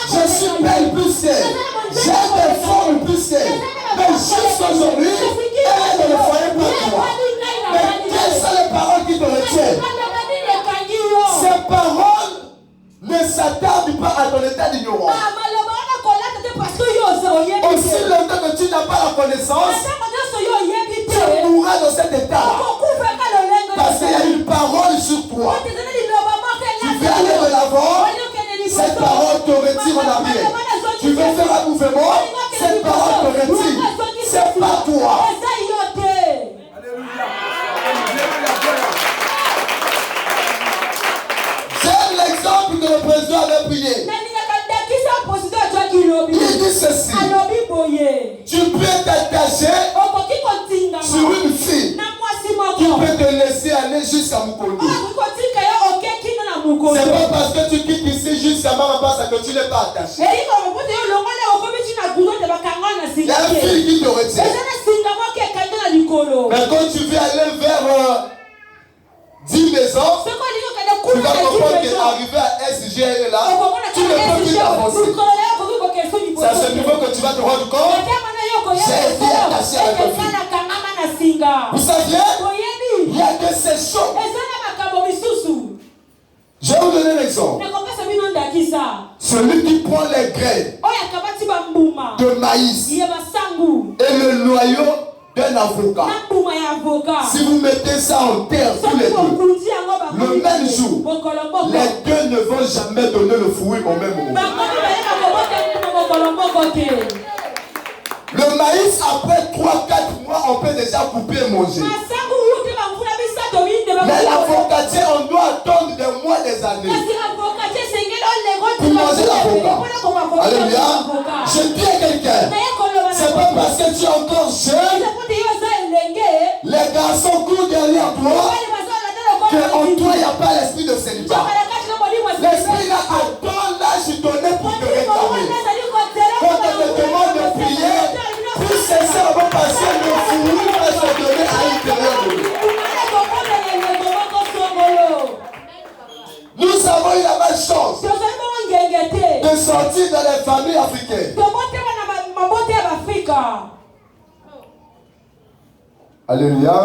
Je suis belle plus qu'elle. J'ai des formes plus qu'elle. Mais jusqu'aujourd'hui, elle est dans le foyer pour toi. Mais quelles sont les paroles qui te retiennent? Ces paroles ne s'attardent pas à ton état d'ignorance. Aussi longtemps que tu n'as pas la connaissance, tu mourras dans cet état. Parce qu'il y a une parole sur toi. Tu veux aller de l'avant, cette parole te retire en arrière. Tu veux faire un mouvement, cette parole te retire. C'est pas toi. J'aime l'exemple que le président avait prié. Il dit ceci. Tu peux t'attacher sur une fille qui peut te laisser aller jusqu'à Mukondo. C'est pas parce que tu quittes ici jusqu'à Mamapasa que tu n'es pas attaché. Il y a une fille qui te retient. Mais quand tu veux aller vers 10 maisons, tu vas comprendre qu'arriver à SGL là, tu ne peux plus avancer. C'est à ce niveau que tu vas te rendre compte. J'ai été attaché avec une fille. Vous saviez, il y a de ces choses. Je vais vous donner un exemple. Celui qui prend les graines de maïs et le noyau d'un avocat. Si vous mettez ça en terre tous les deux, le même jour, les deux ne vont jamais donner le fruit au même moment. Le maïs, après 3-4 mois, on peut déjà couper et manger. Mais l'avocatier, on doit attendre des mois, des années pour manger l'avocat. Alléluia. Je dis à quelqu'un, c'est pas parce que tu es encore jeune, les garçons courent derrière toi, qu'en toi, il n'y a pas l'esprit de célibat. L'esprit là attend l'âge donné pour te réclamer. Quand on te demande de prier, plus sincère va passer, le fruit va se donner à l'intérieur de lui. Nous avons eu la malchance de sortir dans les familles africaines. Alléluia.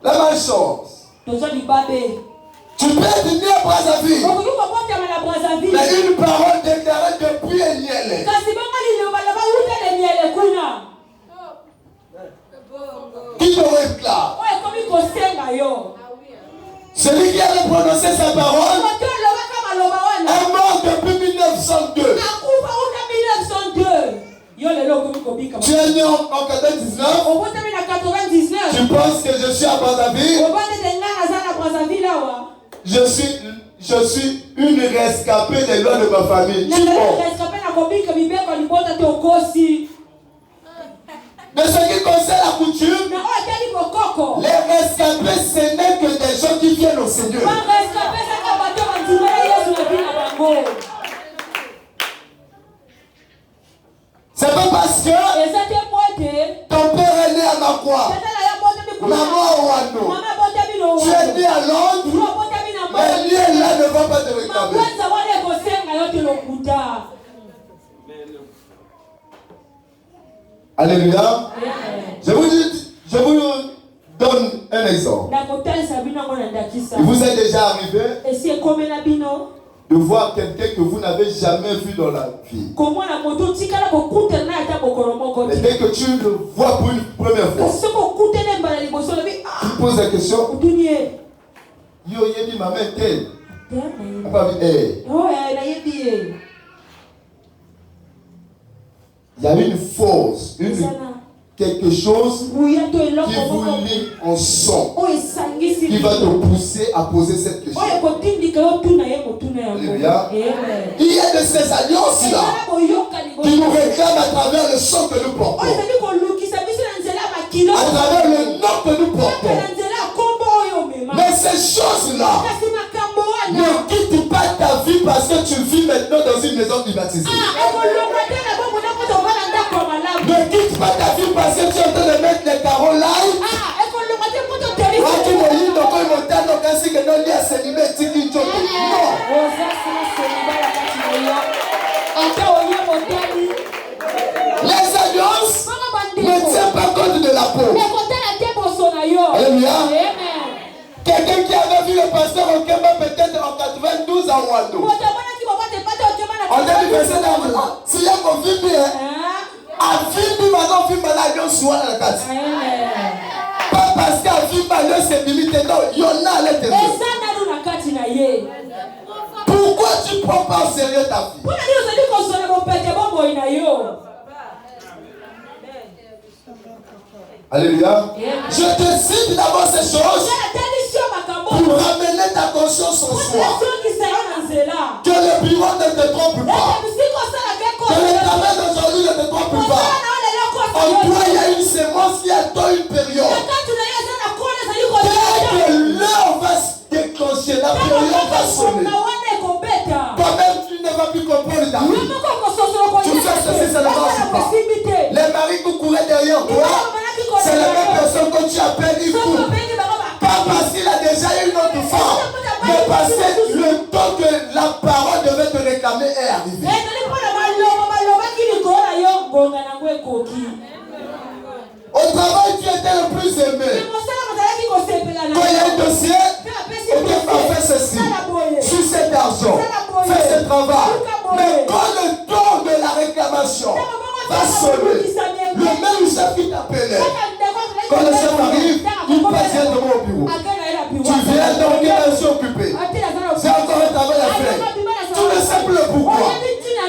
La malchance. Tu peux être né à Brazzaville, mais une parole déclarée depuis Eliel. Qui te réclame? Celui qui avait prononcé sa parole est mort Tu es né en 99. Tu penses que je suis à Brazzaville. Je suis une rescapée des lois de ma famille. Tu de ce qui concerne la coutume, les rescapés, ce n'est que des gens qui viennent au Seigneur. C'est pas parce que ton père est né à Makwa, maman au Wando, tu es né à Londres, mais lui là ne va pas te réclamer. Alléluia. Je vous donne un exemple. Il vous est déjà arrivé de voir quelqu'un que vous n'avez jamais vu dans la vie. Et dès que tu le vois pour une première fois, tu poses la question. Yo yebi ma main telle. Il y a une force, quelque chose qui vous lit en son, qui va te pousser à poser cette question. Alléluia. Il y a de ces alliances-là qui nous réclament à travers le son que nous portons, à travers le nom que nous portons. Mais ces choses-là ne quittent pas ta vie parce que tu vis maintenant dans une maison climatisée. Ne quitte pas ta vie parce que tu es en train de mettre les carreaux live. Les alliances ne tiennent pas compte de la peau. Alléluia. Quelqu'un qui avait vu le pasteur Okemba peut-être en 92 à Wando. En 2027, si il y a qu'on vit bien, à Vimbi, maintenant, Vimbi, l'alliance soit dans la case. Pas parce qu'à Vimbi, l'alliance c'est limité, non, il y en a à l'intérieur. Pourquoi tu ne prends pas au sérieux ta vie? Alléluia. Je te cite d'abord ces choses pour ramener ta conscience en soi. Que le bureau ne te trompe pas. Que le travail d'aujourd'hui ne te trompe pas. En toi, il y a une sémence qui attend une période. Dès que l'heure va se déclencher, la période va sonner. Toi-même, tu ne vas plus comprendre ta vie. Tu fais ceci, ça ne marche pas. Les maris qui couraient derrière toi, c'est la même personne que tu appelles Ifou. Pas parce qu'il a déjà eu une autre femme, mais parce que le temps que la parole devait te réclamer est arrivé. Au travail, tu étais le plus aimé. Quand il y a un dossier, ok, fais ceci, suis cet argent, fais ce travail. Mais quand le temps de la réclamation va sonner, le même chef qui t'appelait, quand le chef arrive, il passe directement au bureau. Tu viens donc, je suis occupé. J'ai encore un travail à faire. Tu ne sais plus le pourquoi.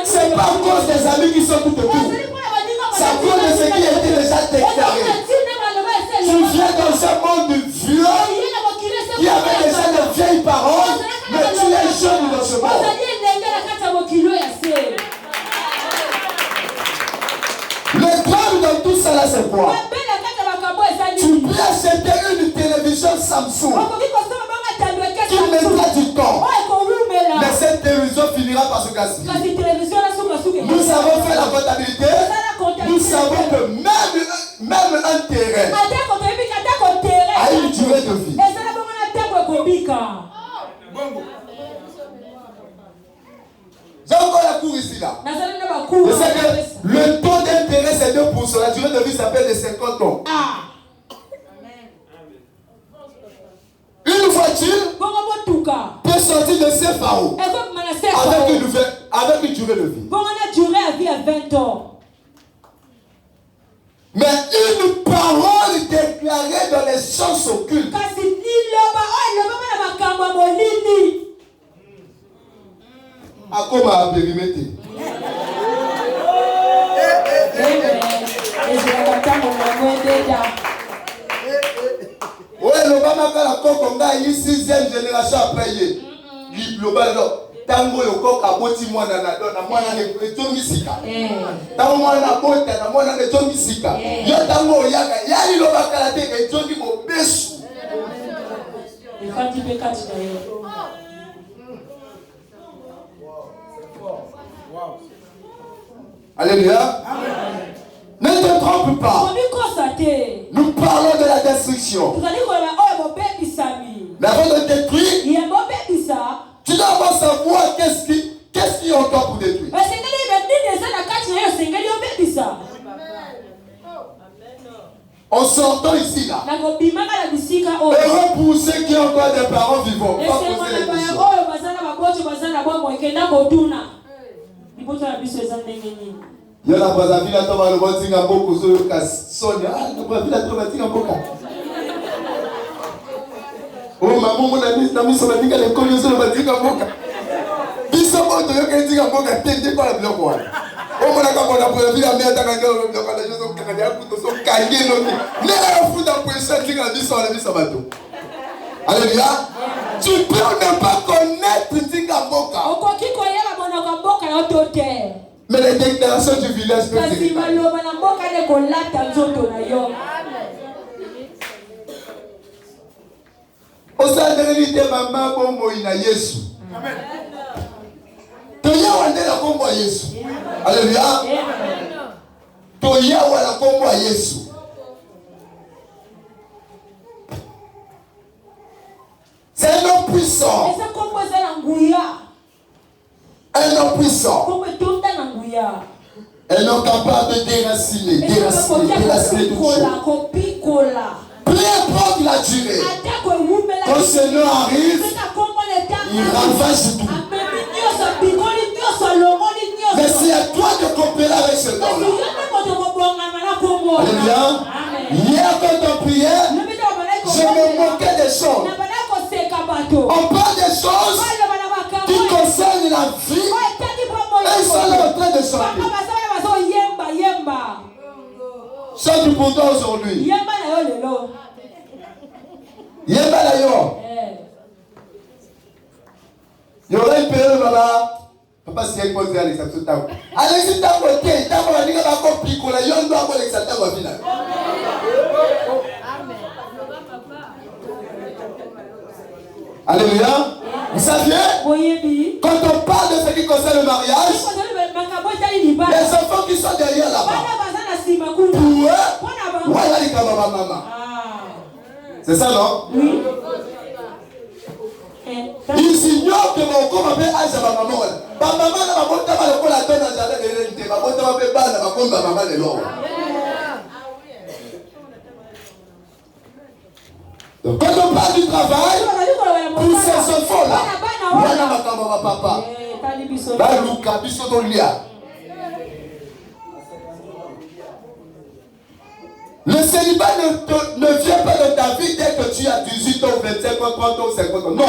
C'est pas à cause des amis qui sont tout autour. C'est à cause de ce qui a été déjà déclaré. Tu viens dans un monde vieux qui avait déjà de vieilles paroles, mais tu es jeune dans ce monde. Le drame dans tout ça là, c'est quoi? Tu peux acheter une télévision Samsung qui mettra du temps. Mais cette télévision finira par se casser. Nous avons fait la comptabilité. Nous savons que même un terrain a une durée de vie. J'ai encore la cour ici là. Je sais que le taux d'intérêt c'est 2%. La durée de vie s'appelle de 50 ans. Une voiture peut sortir de ses pharaons avec une durée de vie. Mais une parole déclarée dans les sciences occultes a comme à périmètre. Ouais, le Bamaka la Kokonga, il 6e génération après lui. Le Balo, Tango, le Kok, a boti moi na moi na Tongisika. Tango moi na bota, na moi na Tongisika. Yo Tango, Yali le Bakala te, et Tongi mo besu. Et quand il fait 4 d'ailleurs. Alléluia. Ne te trompe pas. Nous parlons de la destruction. Mais avant de détruire, tu dois avoir savoir qu'est-ce qui est encore pour détruire. En sortant ici là, heureux pour ceux qui ont encore des parents vivants. Pas poser les questions. Il y a la Brazzaville à Thomas le Botinga Boko Zoyoka Sonia. La Brazzaville à Thomas Botinga Boka. Oh, maman, mon ami, sur la Nika, les colliers sur le Botinga Boka. Bissabo de Yoka Tinga Boka, t'es quoi la bloc? Oh, mon ami, on a prévu la merde à la gueule, on a des choses au Canada, on a caillé l'autre. Mais là, on fout dans le poisson, tu as dit sur la vie, ça va tout. Alléluia. Tu peux ne pas connaître Tinga Boka. Mais les déclarations du village peuvent se au sein de l'unité, maman, bon, il y a Yesu. Toya wande la kombo a Yesu. Alléluia. Toya wala kombo a Yesu. C'est un homme puissant. Un homme puissant. Un homme capable de déraciner toute chose. Peu importe la durée, quand ce nom arrive, il ravage tout. Mais c'est à toi de coopérer avec ce nom-là. Alléluia. Hier, quand on priait, je me moquais des choses. On parle des choses qui concernent la vie. Et ils sont en train de chanter. Chante pour toi aujourd'hui. Yemba d'ailleurs. Il y aura une période là. Papa, si il y a une pause, l'exception. Allez-y, t'as côté. T'as pas dit que t'as compris. Qu'on a eu un doigt pour l'exception au final. Alléluia. Vous saviez, quand on parle de ce qui concerne le mariage, les enfants qui sont derrière là-bas, pour eux, voilà les maman. C'est ça, non? Oui. Ils ignorent que mon corps m'appelle Aïcha ma maman. Ma maman n'a pas monté à la donne à jardin de l'unité. Ma maman m'appelle Bana, ma maman de l'or. Donc quand on parle du travail, pour ces enfants-là, voilà ma maman, ma papa. Là, Luca, Bissotolia. Le célibat ne vient pas de ta vie dès que tu as 18 ans, 25 ans, 30 ans, 50 ans. Non.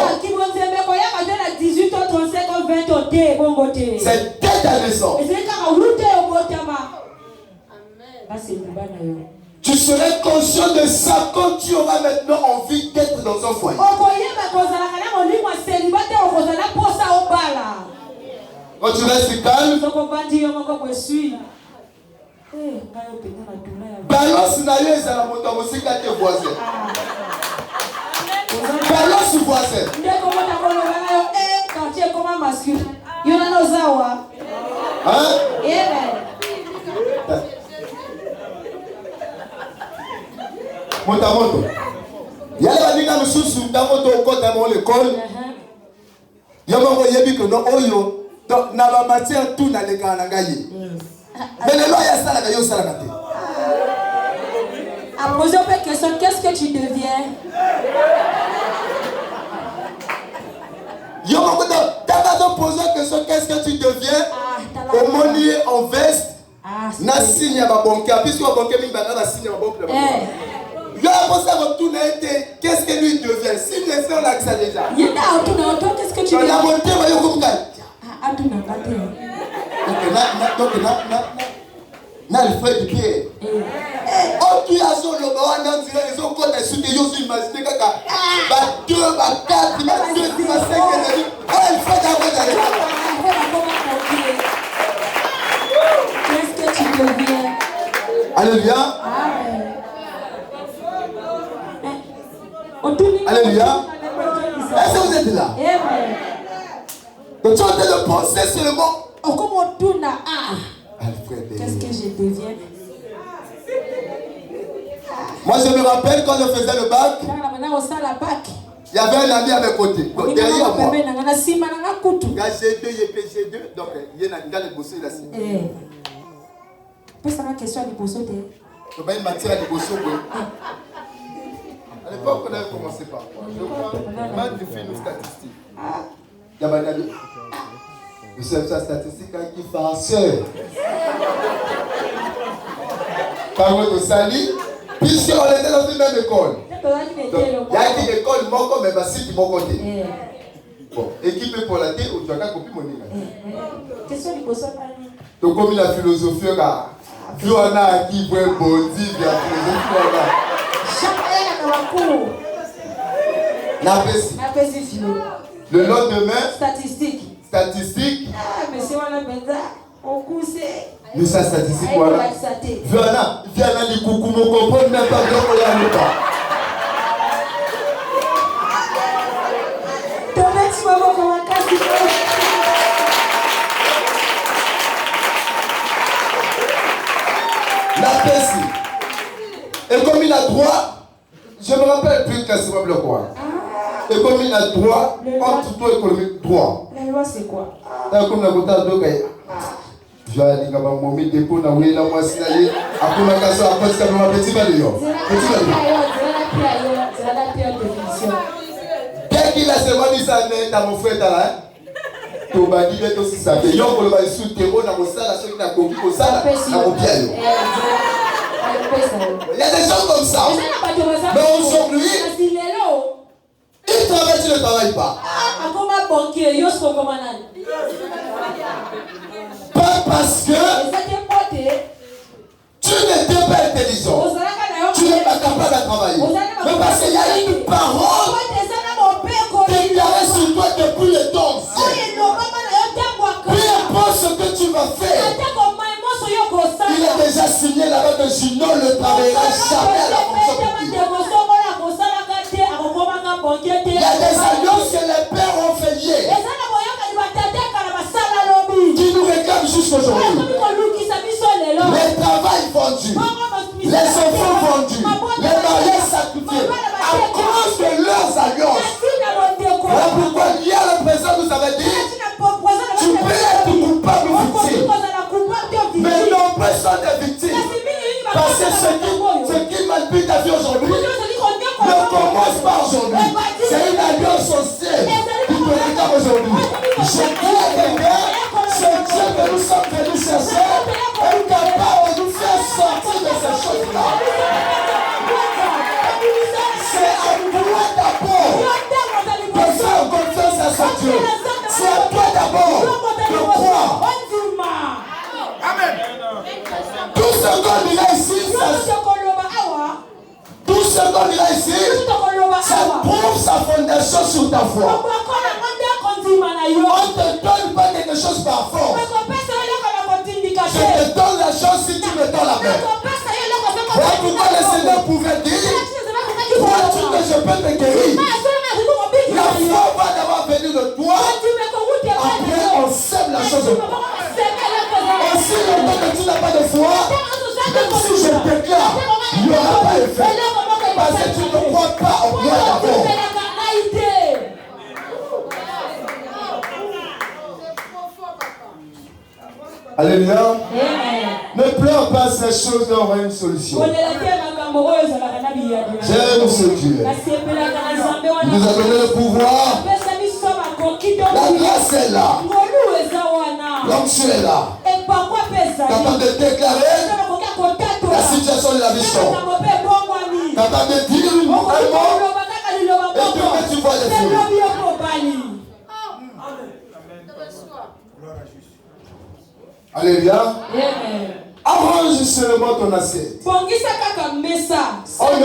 C'est dès ta naissance. Tu serais conscient de ça quand tu auras maintenant envie d'être dans un foyer. Quand tu restes calme, balance na yo ezala moto ya mosika te voisin. Balance voisin. Moto. Yale baninga mususu ntango tokota mo l'école. Yo moko yebi que non oyo na ba matière tout na lekana na ngai. Mais le loi ya sala yo sala kate. À poser une question, qu'est-ce que tu deviens? Yo moko t'as posé une question, qu'est-ce que tu deviens? Aumônier en veste. Na signe ya ba banque, puisque ba banque mingi ba na signe ya ba banque. Yo a ça retourner qu'est-ce que lui devient? Si les gens là que ça déjà. Qu'est-ce que tu deviens? La montée va yo comme ça. Alfred Pierre. Oh, tu as son logo, on a dit les autres qu'on a soutenu, ils ont imaginé que 2, 4, 2, 5, Alfred Qu'est-ce que tu deviens? Alléluia. Alléluia. Est-ce que vous êtes là? Donc tu es en train de penser seulement. Alfred. Qu'est-ce que je deviens? Moi je me rappelle quand je faisais le bac, il y avait un ami à mes côtés. Donc derrière moi. Il y a G2, il y a PG2. Donc il y a le bossé là. Il y a une matière à l'émotion. À l'époque, on avait commencé par quoi? Je crois, maths de film statistique. Il y a un nous sommes sa statistique qui fait un seul. Par contre, Sali, puisqu'on était dans une même école. Donc, il y a une école, mon mais si tu m'as côté. Bon, équipe pour la tête, ou tu as qu'à copier mon nom. Donc, comme la philosophie, vu on a qui veut bondir, la philosophie, le lendemain, statistique. Monsieur, on a besoin. On couche. Mais ça, statistique, voilà. Viens là, les coucous, mon comprendre même pas bien qu'on y a le temps. La Pessie. Et comme il a droit, je me rappelle plus classiquement le quoi. Et comme il a droit, entre toi économique droit. La loi, c'est quoi? Comme la goutte d'eau, je vais aller à mon dépôt, na oui, la moi signalé. Après ma casse, après ce que m'a petit valeur. Dès qu'il a seulement dit ça, dans mon frère là, tu vas dire que c'est ça. Et on va sous terreau dans mon salle, ceux qui n'a pas compris ça, dans mon pied. Il y a des gens comme ça. Mais aujourd'hui, ils travaillent, tu ne travailles pas. Pas parce que tu n'étais pas intelligent, tu n'es pas capable de travailler, mais parce qu'il y a une parole déclarée sur toi depuis le temps ancien. Peu importe ce que tu vas faire, il est déjà signé là-bas que Junon ne travaillera jamais à la fonction publique. Il y a des alliances que les pères ont fait hier qui nous réclament jusqu'aujourd'hui. Les travails vendus, les enfants vendus, les mariages sacrifiés à cause de leurs alliances. Voilà pourquoi hier le président nous avait dit tu peux être coupable ou victime, mais non personne n'est victime. Parce que ce qui malpite ta vie aujourd'hui ne commence pas aujourd'hui. C'est une alliance sociale qui te réclame aujourd'hui. Je dis à quelqu'un, c'est Dieu que nous sommes venus chercher est capable de nous faire sortir de ces choses-là. C'est à toi d'abord de faire confiance à son Dieu. C'est à toi d'abord de croire. Amen. Tout ce qu'on dira ici, tout ce qu'on dira ici, ça prouve sa fondation sur ta foi. On ne te donne pas quelque chose par force. Je te donne la chance si tu me donnes la main. Voilà pourquoi le Seigneur pouvait dire, crois-tu que je peux te guérir? La foi va d'abord venir de toi. Après, on sème la chose au point. Aussi longtemps que tu n'as pas de foi, même si je déclare, il n'y aura pas d'effet. Parce que tu ne crois pas au moi d'abord. Alléluia. Ne pleure pas, ces choses auront une solution. J'aime ce Dieu. Il nous a donné le pouvoir. La grâce est là. L'onction est là. Capable de déclarer la situation de la mission. Capable de dire un mot et demain tu vois les fruits. Alléluia. À Arrange seulement ton assiette. On ne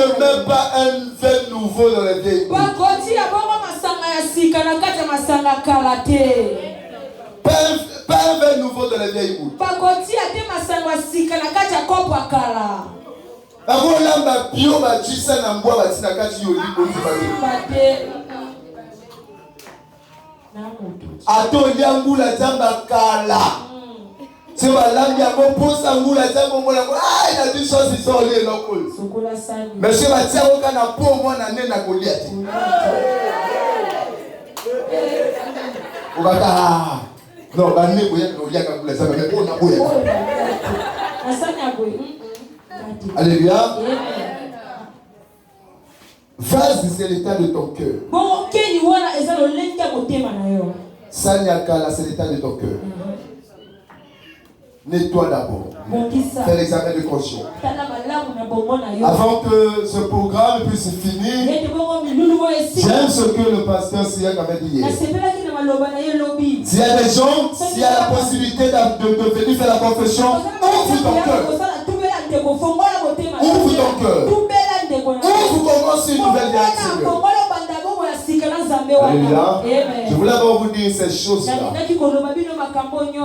met pas un vin nouveau dans les vieilles bouteilles. Pas un vin nouveau dans les vieilles bouteilles. C'est la langue à mon poste à vous la table mon la ah il a dit choses ils sont les locaux. Mais c'est la table au Canada pour moi na nena Goliath. Obaka non ba ne boya Goliath ka kula ça mais on a boya. Alléluia. Vas-y c'est l'état de ton cœur. Bon keni wana ezalo lenga motema na yo. Sanyaka c'est l'état de ton cœur. Nettoie d'abord. Fais l'examen de conscience. Avant que ce programme puisse finir, j'aime ce que le pasteur Siak avait dit hier. S'il y a des gens, s'il y a la possibilité de venir faire la confession, ouvre ton cœur. Ouvre ton cœur. Ouvre commence une nouvelle vie avec Seigneur. Alléluia. Je voulais avant vous dire ces choses-là.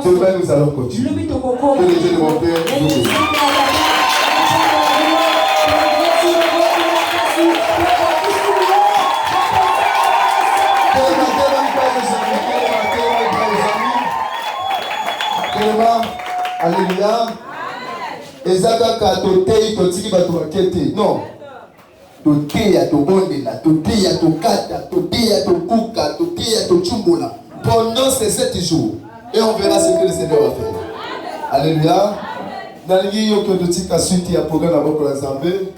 Demain, nous allons continuer. Que les dieux de mon Père nous bénissent. Alléluia. Ezaka katotei totiki bato bakete. Non. Toteya tobondela, toteya tokata, toteya tokuka, toteya tochumbola. Pendant ces 7 jours. Et on verra ce que le Seigneur va faire. Alléluia. Nalingi yoko totika suite ya programme na boko la Zambé.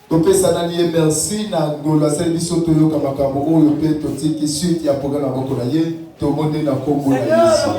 Topesa nali merci na ngola seli soto yoka makambo oyo pe totiki suite ya programme na boko la ye. Tomonde na kombo na Yesu.